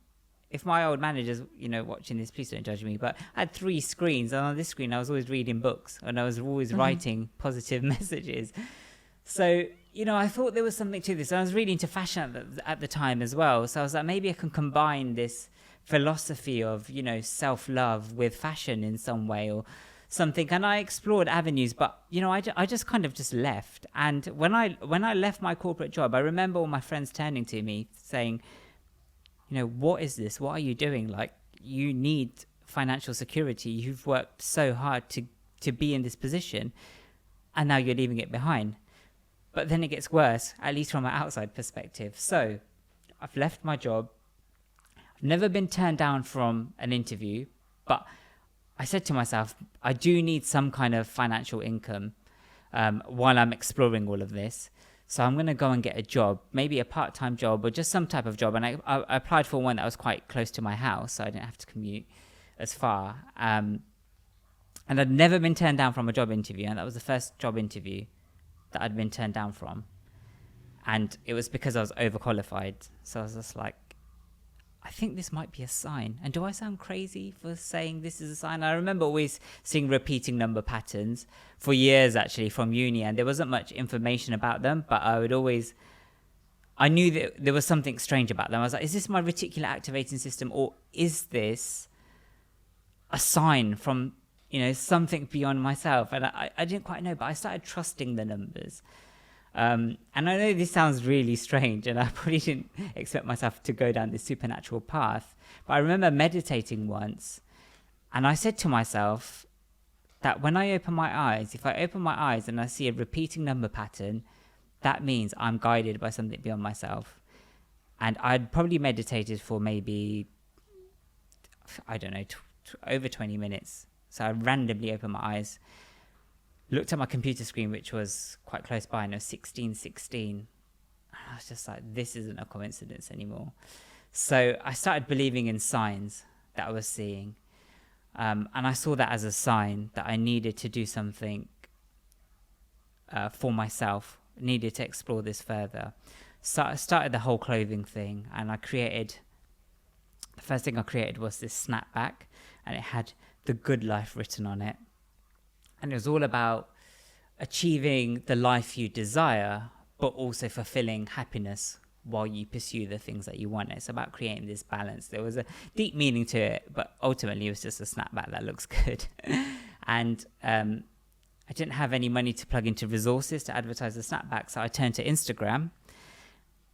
if my old manager's watching this, please don't judge me, but I had 3 screens, and on this screen I was always reading books, and I was always writing positive messages. So I thought there was something to this. I was really into fashion at the time as well, so I was like, maybe I can combine this philosophy of self-love with fashion in some way or something. And I explored avenues, but I just kind of just left. And when I left my corporate job, I remember all my friends turning to me saying, what is this? What are you doing? Like, you need financial security. You've worked so hard to be in this position, and now you're leaving it behind. But then it gets worse, at least from an outside perspective. So I've left my job. I've never been turned down from an interview, but I said to myself, I do need some kind of financial income while I'm exploring all of this. So I'm going to go and get a job, maybe a part-time job or just some type of job. And I applied for one that was quite close to my house, so I didn't have to commute as far. And I'd never been turned down from a job interview, and that was the first job interview that I'd been turned down from. And it was because I was overqualified. So I was just like, I think this might be a sign. And do I sound crazy for saying this is a sign? I remember always seeing repeating number patterns for years, actually, from uni, and there wasn't much information about them, but I knew that there was something strange about them. I was like, is this my reticular activating system, or is this a sign from, something beyond myself? And I didn't quite know, but I started trusting the numbers. And I know this sounds really strange, and I probably didn't expect myself to go down this supernatural path, but I remember meditating once, and I said to myself that when I open my eyes, if I open my eyes and I see a repeating number pattern, that means I'm guided by something beyond myself. And I'd probably meditated for maybe, I don't know, over 20 minutes. So I randomly opened my eyes, looked at my computer screen, which was quite close by, and it was 16:16. And I was just like, this isn't a coincidence anymore. So I started believing in signs that I was seeing. And I saw that as a sign that I needed to do something for myself, needed to explore this further. So I started the whole clothing thing, and the first thing I created was this snapback, and it had the good life written on it. And it was all about achieving the life you desire, but also fulfilling happiness while you pursue the things that you want. It's about creating this balance. There was a deep meaning to it, but ultimately it was just a snapback that looks good. And I didn't have any money to plug into resources to advertise the snapback, so I turned to Instagram,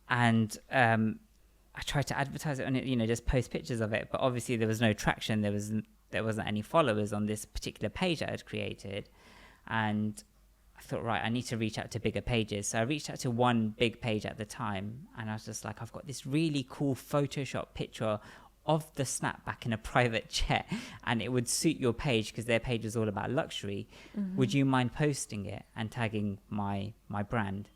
and I tried to advertise it on it, just post pictures of it. But obviously there was no traction. There wasn't any followers on this particular page that I had created. And I thought, right, I need to reach out to bigger pages. So I reached out to one big page at the time, and I was just like, I've got this really cool Photoshop picture of the snapback in a private jet, and it would suit your page because their page is all about luxury. Mm-hmm. Would you mind posting it and tagging my brand?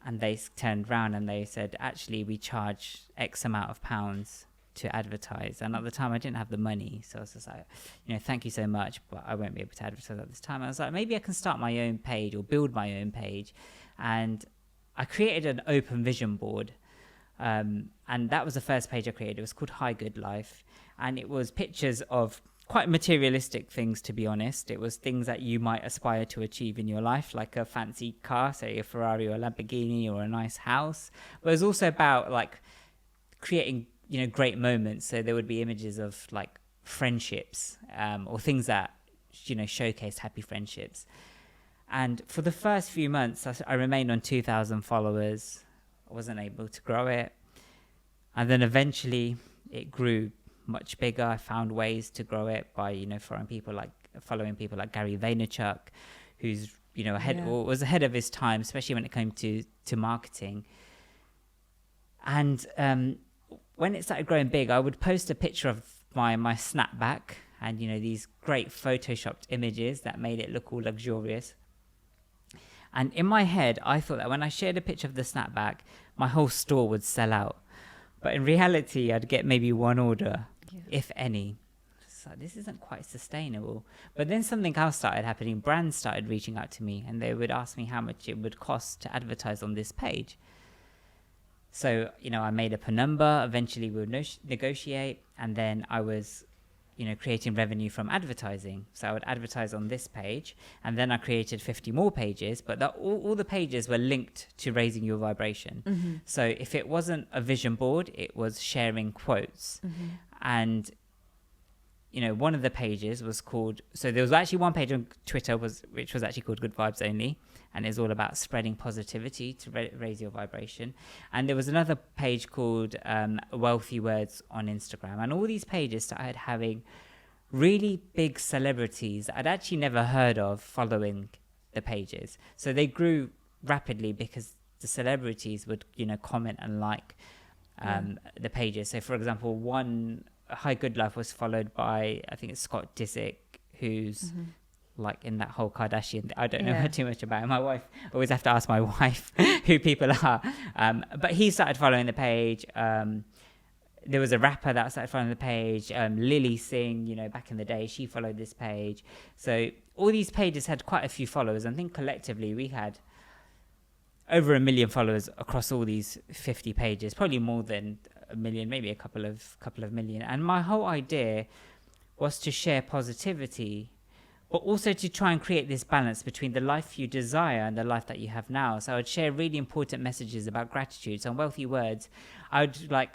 And they turned around and they said, actually, we charge X amount of pounds to advertise. And at the time I didn't have the money, so I was just like, thank you so much, but I won't be able to advertise at this time. I was like, maybe I can start my own page or build my own page. And I created an open vision board, and that was the first page I created. It was called Hi Good Life, and it was pictures of quite materialistic things, to be honest. It was things that you might aspire to achieve in your life, like a fancy car, say a Ferrari or a Lamborghini, or a nice house. But it was also about like creating great moments. So there would be images of like friendships, or things that showcased happy friendships. And for the first few months I remained on 2,000 followers. I wasn't able to grow it, and then eventually it grew much bigger. I found ways to grow it by following people like Gary Vaynerchuk, who's was ahead of his time, especially when it came to marketing. And when it started growing big, I would post a picture of my snapback and, these great photoshopped images that made it look all luxurious. And in my head, I thought that when I shared a picture of the snapback, my whole store would sell out. But in reality, I'd get maybe one order, if any. So this isn't quite sustainable. But then something else started happening. Brands started reaching out to me, and they would ask me how much it would cost to advertise on this page. So, I made up a number. Eventually we would negotiate, and then I was, creating revenue from advertising. So I would advertise on this page, and then I created 50 more pages, but all the pages were linked to raising your vibration. Mm-hmm. So if it wasn't a vision board, it was sharing quotes. Mm-hmm. And, one of the pages was called, so there was actually one page on Twitter which was actually called Good Vibes Only. And it's all about spreading positivity to raise your vibration. And there was another page called Wealthy Words on Instagram. And all these pages started having really big celebrities that I'd actually never heard of following the pages. So they grew rapidly because the celebrities would, comment and like the pages. So, for example, one Hi Good Life was followed by, I think it's Scott Disick, who's... Mm-hmm. like in that whole Kardashian, I don't know too much about it. My wife, always have to ask my wife who people are. But he started following the page. There was a rapper that started following the page. Lily Singh, back in the day, she followed this page. So all these pages had quite a few followers. I think collectively we had over 1 million followers across all these 50 pages, probably more than a million, maybe a couple of million. And my whole idea was to share positivity, but also to try and create this balance between the life you desire and the life that you have now. So I would share really important messages about gratitude. So on Wealthy Words, I would like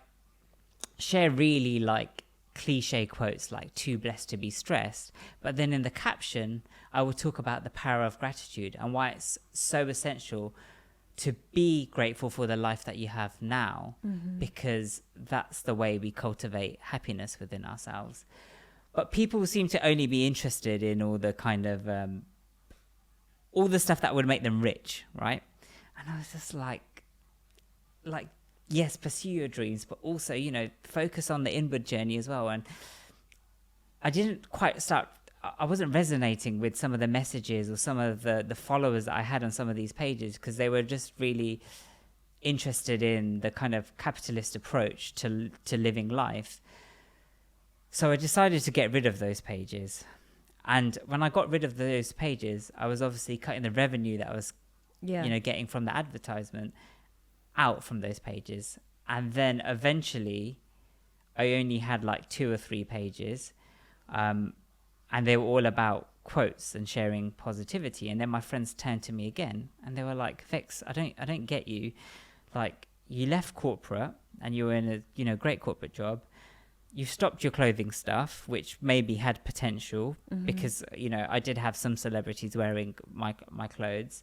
share really like cliche quotes like "too blessed to be stressed," but then in the caption I would talk about the power of gratitude and why it's so essential to be grateful for the life that you have now, because that's the way we cultivate happiness within ourselves. But people seem to only be interested in all the kind of all the stuff that would make them rich, right? And I was just like yes, pursue your dreams, but also, you know, focus on the inward journey as well. And I didn't quite start, I wasn't resonating with some of the messages or some of the followers that I had on some of these pages, because they were just really interested in the kind of capitalist approach to living life. So I decided to get rid of those pages. And when I got rid of those pages, I was obviously cutting the revenue that I was, you know, getting from the advertisement out from those pages. And then eventually I only had like 2 or 3 pages, and they were all about quotes and sharing positivity. And then my friends turned to me again and they were like, Vex, I don't get you. Like, you left corporate and you were in a, you know, great corporate job. You stopped your clothing stuff, which maybe had potential, because, you know, I did have some celebrities wearing my clothes.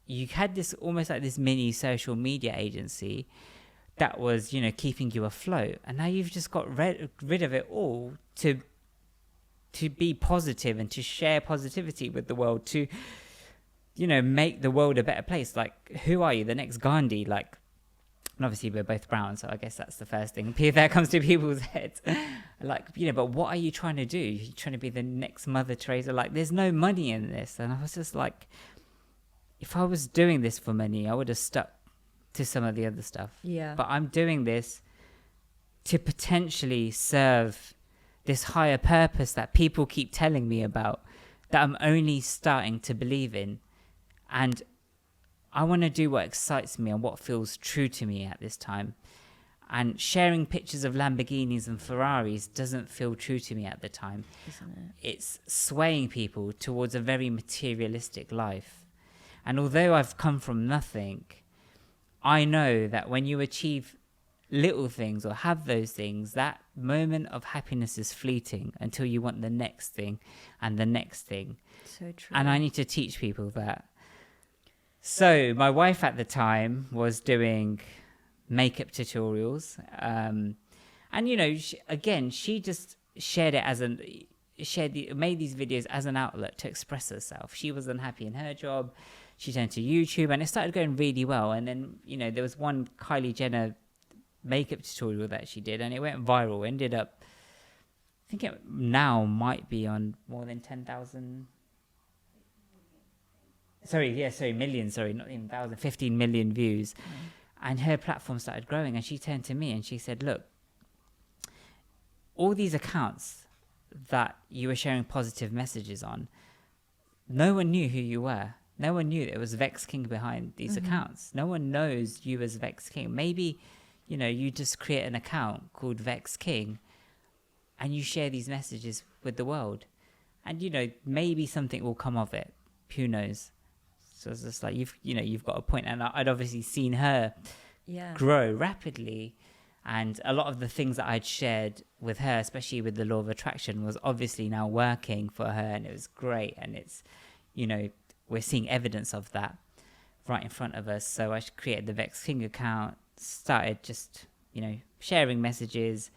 You had this almost like this mini social media agency that was, you know, keeping you afloat, and now you've just got rid of it all to be positive and to share positivity with the world, to, you know, make the world a better place. Like, who are you, the next Gandhi? Like, and obviously we're both brown, so I guess that's the first thing that comes to people's heads. Like, you know, but what are you trying to do? You're trying to be the next Mother Teresa? Like, there's no money in this. And I was just like, if I was doing this for money, I would have stuck to some of the other stuff. Yeah. But I'm doing this to potentially serve this higher purpose that people keep telling me about, that I'm only starting to believe in. And I want to do what excites me and what feels true to me at this time. And sharing pictures of Lamborghinis and Ferraris doesn't feel true to me at the time. Isn't it? It's swaying people towards a very materialistic life. And although I've come from nothing, I know that when you achieve little things or have those things, that moment of happiness is fleeting until you want the next thing and the next thing. So true. And I need to teach people that. So my wife at the time was doing makeup tutorials. And, you know, she just shared it as made these videos as an outlet to express herself. She was unhappy in her job. She turned to YouTube and it started going really well. And then, you know, there was one Kylie Jenner makeup tutorial that she did and it went viral. Ended up, I think it now might be on more than 10,000. Million, not even 1,000, 15 million views. And her platform started growing and she turned to me and she said, look, all these accounts that you were sharing positive messages on, no one knew who you were. No one knew there was Vex King behind these accounts. No one knows you as Vex King. Maybe, you know, you just create an account called Vex King and you share these messages with the world. And, you know, maybe something will come of it. Who knows? So it's just like, you've got a point. And I'd obviously seen her grow rapidly. And a lot of the things that I'd shared with her, especially with the law of attraction, was obviously now working for her. And it was great. And it's, you know, we're seeing evidence of that right in front of us. So I created the Vex King account, started just, you know, sharing messages.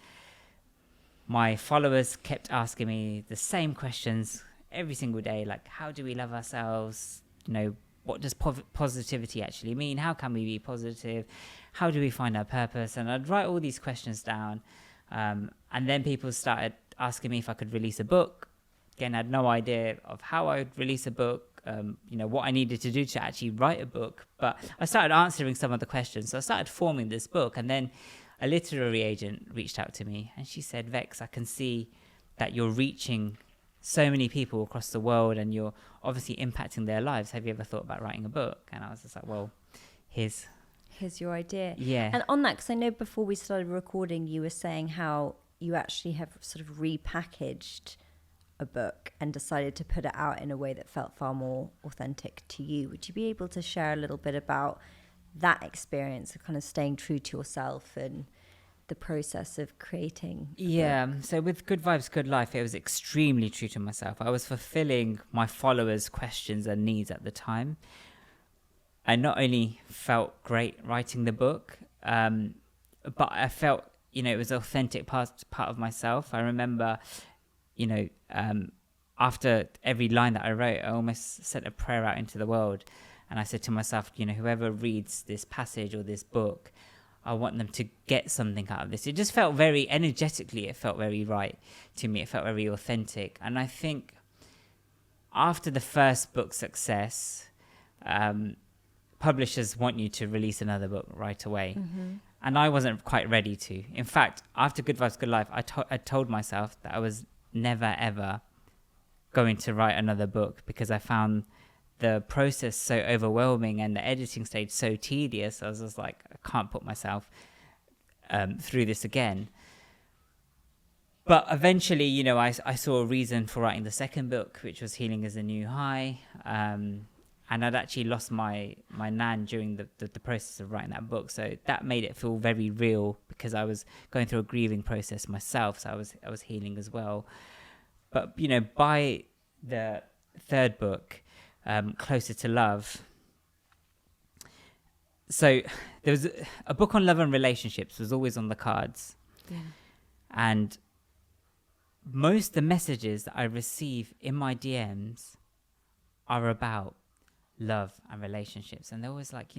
My followers kept asking me the same questions every single day, like, how do we love ourselves? You know, what does positivity actually mean? How can we be positive? How do we find our purpose? And I'd write all these questions down. And then people started asking me if I could release a book. Again, I had no idea of how I would release a book, you know, what I needed to do to actually write a book. But I started answering some of the questions. So I started forming this book. And then a literary agent reached out to me and she said, Vex, I can see that you're reaching so many people across the world and you're obviously impacting their lives. Have you ever thought about writing a book? And I was just like, well, here's here's your idea. Yeah. And on that, because I know before we started recording, you were saying how you actually have sort of repackaged a book and decided to put it out in a way that felt far more authentic to you. Would you be able to share a little bit about that experience of kind of staying true to yourself and the process of creating? Yeah, so with Good Vibes, Good Life, it was extremely true to myself. I was fulfilling my followers' questions and needs at the time. I not only felt great writing the book, but I felt, it was an authentic part of myself. I remember, after every line that I wrote, I almost sent a prayer out into the world. And I said to myself, whoever reads this passage or this book, I want them to get something out of this. It just felt very energetically, it felt very right to me. It felt very authentic. And I think after the first book success, publishers want you to release another book right away. Mm-hmm. And I wasn't quite ready to. In fact, after Good Vibes, Good Life, I told myself that I was never, ever going to write another book because I found the process so overwhelming and the editing stage so tedious. I was just like, I can't put myself through this again. But eventually, I saw a reason for writing the second book, which was Healing is a New High. And I'd actually lost my nan during the process of writing that book. So that made it feel very real because I was going through a grieving process myself. So I was healing as well. But, by the third book, Closer to Love. So there was a book on love and relationships was always on the cards. Yeah. And most the messages that I receive in my DMs are about love and relationships. And they're always like,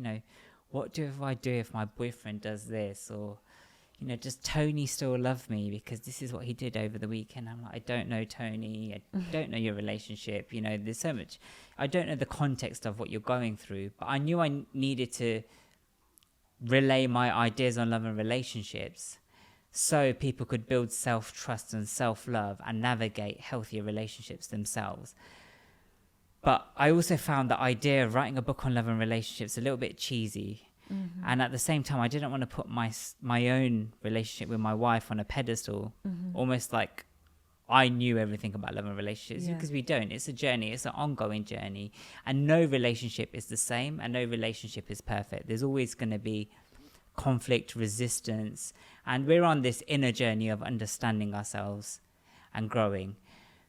what do I do if my boyfriend does this? Or, does Tony still love me? Because this is what he did over the weekend. I'm like, I don't know, Tony. I don't know your relationship. There's so much. I don't know the context of what you're going through. But I knew I needed to relay my ideas on love and relationships so people could build self-trust and self-love and navigate healthier relationships themselves. But I also found the idea of writing a book on love and relationships a little bit cheesy. Mm-hmm. And at the same time, I didn't want to put my own relationship with my wife on a pedestal, almost like I knew everything about love and relationships, because we don't. It's a journey. It's an ongoing journey. And no relationship is the same and no relationship is perfect. There's always going to be conflict, resistance. And we're on this inner journey of understanding ourselves and growing.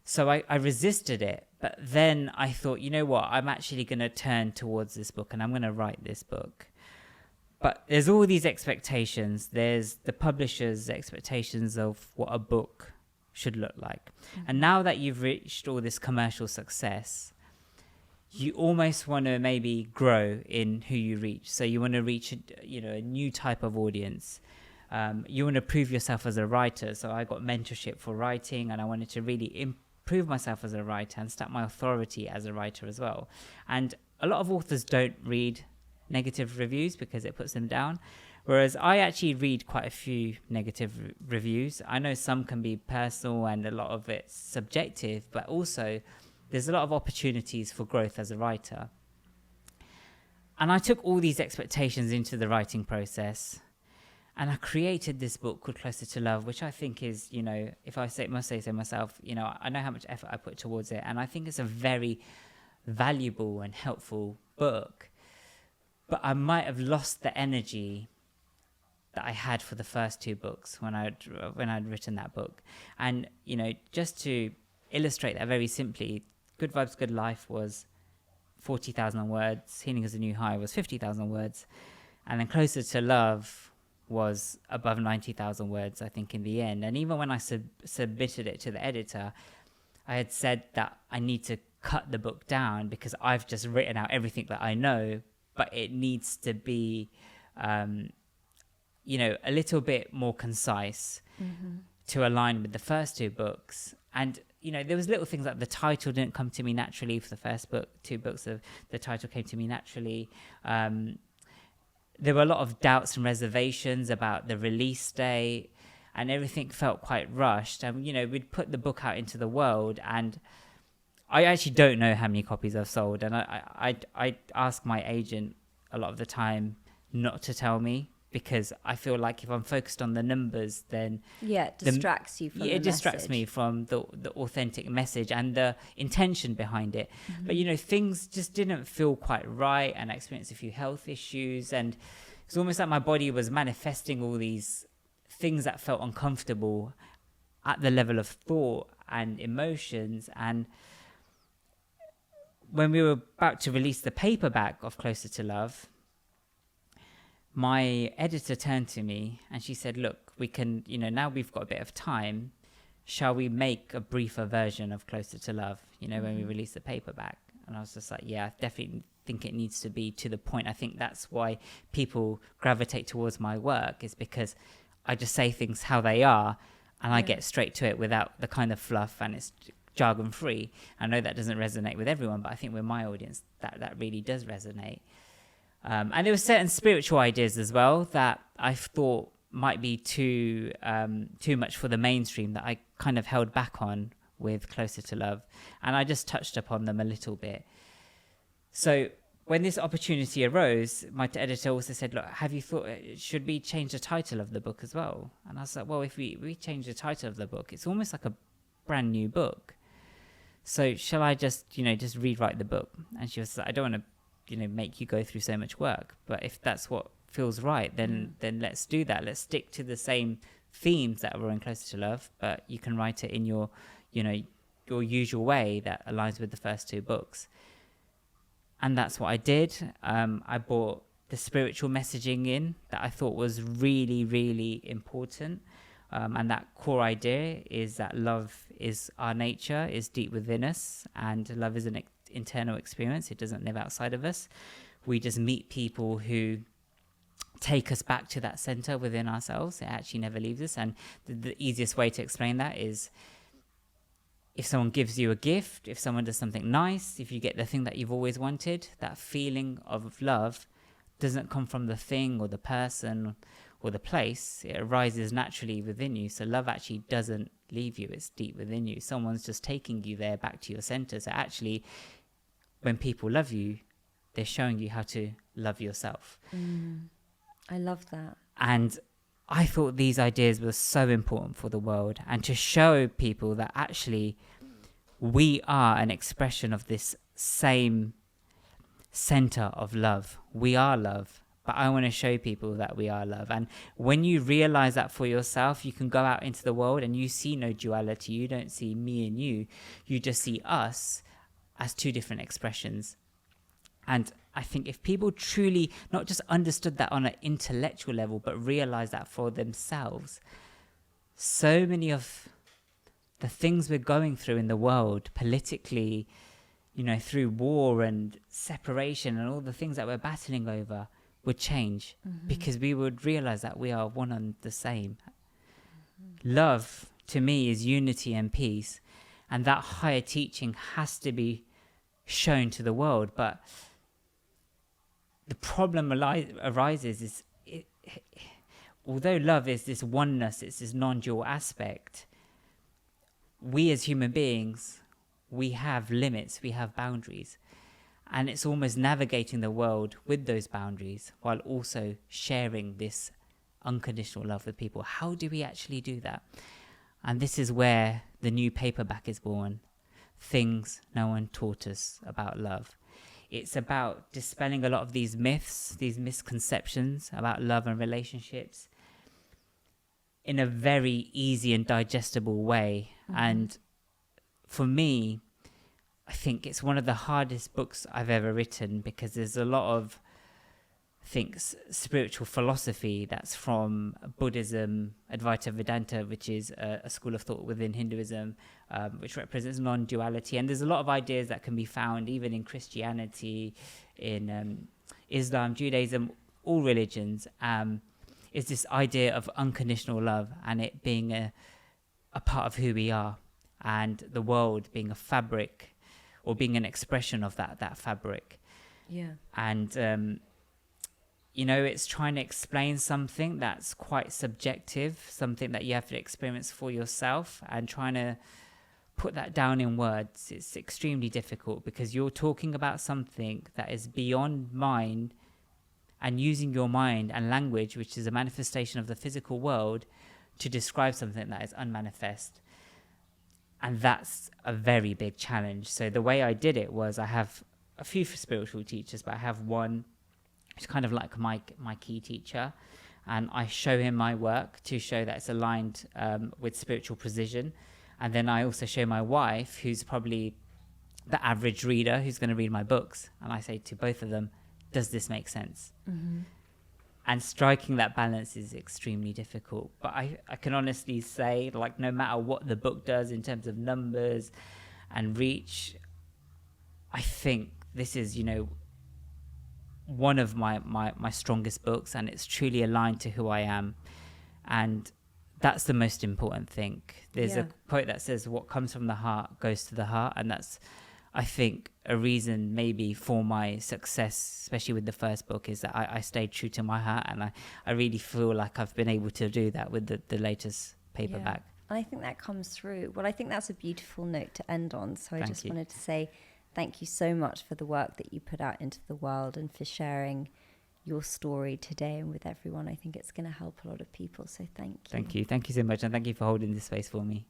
So I resisted it. But then I thought, you know what? I'm actually going to turn towards this book and I'm going to write this book. But there's all these expectations. There's the publisher's expectations of what a book should look like. Mm-hmm. And now that you've reached all this commercial success, you almost want to maybe grow in who you reach. So you want to reach a new type of audience. You want to prove yourself as a writer. So I got mentorship for writing and I wanted to really improve myself as a writer and start my authority as a writer as well. And a lot of authors don't read negative reviews because it puts them down, whereas I actually read quite a few negative reviews. I know some can be personal and a lot of it's subjective, but also there's a lot of opportunities for growth as a writer. And I took all these expectations into the writing process and I created this book called Closer to Love, which I think is, if I must say so myself, I know how much effort I put towards it, and I think it's a very valuable and helpful book. But I might have lost the energy that I had for the first two books when I'd written that book. And, just to illustrate that very simply, Good Vibes, Good Life was 40,000 words. Healing is a New High was 50,000 words. And then Closer to Love was above 90,000 words, I think, in the end. And even when I submitted it to the editor, I had said that I need to cut the book down because I've just written out everything that I know, but it needs to be, a little bit more concise to align with the first two books. And, there was little things like the title didn't come to me naturally for the first book. Two books of the title came to me naturally. There were a lot of doubts and reservations about the release date, and everything felt quite rushed. And, we'd put the book out into the world, and I actually don't know how many copies I've sold. And I ask my agent a lot of the time not to tell me, because I feel like if I'm focused on the numbers, then it distracts you from the it distracts message. me from the authentic message and the intention behind it. But things just didn't feel quite right, and I experienced a few health issues, and it's almost like my body was manifesting all these things that felt uncomfortable at the level of thought and emotions. And when we were about to release the paperback of Closer to Love, my editor turned to me and she said, look, we can, now we've got a bit of time, shall we make a briefer version of Closer to Love, when we release the paperback? And I was just like, yeah, I definitely think it needs to be to the point. I think that's why people gravitate towards my work, is because I just say things how they are, and I get straight to it without the kind of fluff, and it's jargon free. I know that doesn't resonate with everyone, but I think with my audience, that really does resonate. And there were certain spiritual ideas as well that I thought might be too much for the mainstream, that I kind of held back on with Closer to Love, and I just touched upon them a little bit. So when this opportunity arose, my editor also said, look, have you thought, should we change the title of the book as well? And I was like, well, if we change the title of the book, it's almost like a brand new book. So shall I just rewrite the book? And she was like, I don't want to make you go through so much work, but if that's what feels right, then let's do that. Let's stick to the same themes that were in Closer to Love, but you can write it in your usual way that aligns with the first two books. And that's what I did. I brought the spiritual messaging in that I thought was really, really important. And that core idea is that love is our nature, is deep within us, and love is an internal experience. It doesn't live outside of us. We just meet people who take us back to that center within ourselves. It actually never leaves us. And the easiest way to explain that is, if someone gives you a gift, if someone does something nice, if you get the thing that you've always wanted, that feeling of love doesn't come from the thing or the person or the place. It arises naturally within you. So love actually doesn't leave you. It's deep within you. Someone's just taking you there back to your center. So actually, when people love you, they're showing you how to love yourself. I love that. And I thought these ideas were so important for the world, and to show people that actually we are an expression of this same center of love. We are love, but I want to show people that we are love. And when you realize that for yourself, you can go out into the world and you see no duality. You don't see me and you just see us as two different expressions. And I think if people truly not just understood that on an intellectual level, but realized that for themselves, so many of the things we're going through in the world politically, through war and separation and all the things that we're battling over, would change, because we would realize that we are one and the same. Love, to me, is unity and peace. And that higher teaching has to be shown to the world. But the problem arises is, although love is this oneness, it's this non-dual aspect, we as human beings, we have limits, we have boundaries. And it's almost navigating the world with those boundaries while also sharing this unconditional love with people. How do we actually do that? And this is where the new paperback is born. Things no one taught us about love. It's about dispelling a lot of these myths, these misconceptions about love and relationships in a very easy and digestible way. And for me, I think it's one of the hardest books I've ever written, because there's a lot of, I think, spiritual philosophy that's from Buddhism, Advaita Vedanta, which is a school of thought within Hinduism, which represents non-duality. And there's a lot of ideas that can be found even in Christianity, in Islam, Judaism, all religions. Is this idea of unconditional love, and it being a part of who we are, and the world being a fabric, or being an expression of that fabric. Yeah. And it's trying to explain something that's quite subjective, something that you have to experience for yourself, and trying to put that down in words. It's extremely difficult, because you're talking about something that is beyond mind and using your mind and language, which is a manifestation of the physical world, to describe something that is unmanifest. And that's a very big challenge. So the way I did it was, I have a few spiritual teachers, but I have one who's kind of like my key teacher, and I show him my work to show that it's aligned with spiritual precision. And then I also show my wife, who's probably the average reader, who's going to read my books, and I say to both of them, does this make sense? Mm-hmm. And striking that balance is extremely difficult. But I can honestly say, like, no matter what the book does in terms of numbers and reach, I think this is, one of my strongest books, and it's truly aligned to who I am. And that's the most important thing. There's a quote that says, what comes from the heart goes to the heart. And that's, I think, a reason maybe for my success, especially with the first book, is that I stayed true to my heart. And I really feel like I've been able to do that with the latest paperback. And I think that comes through. Well, I think that's a beautiful note to end on. So I just wanted to say thank you so much for the work that you put out into the world and for sharing your story today and with everyone. I think it's going to help a lot of people. So thank you. Thank you. Thank you so much. And thank you for holding this space for me.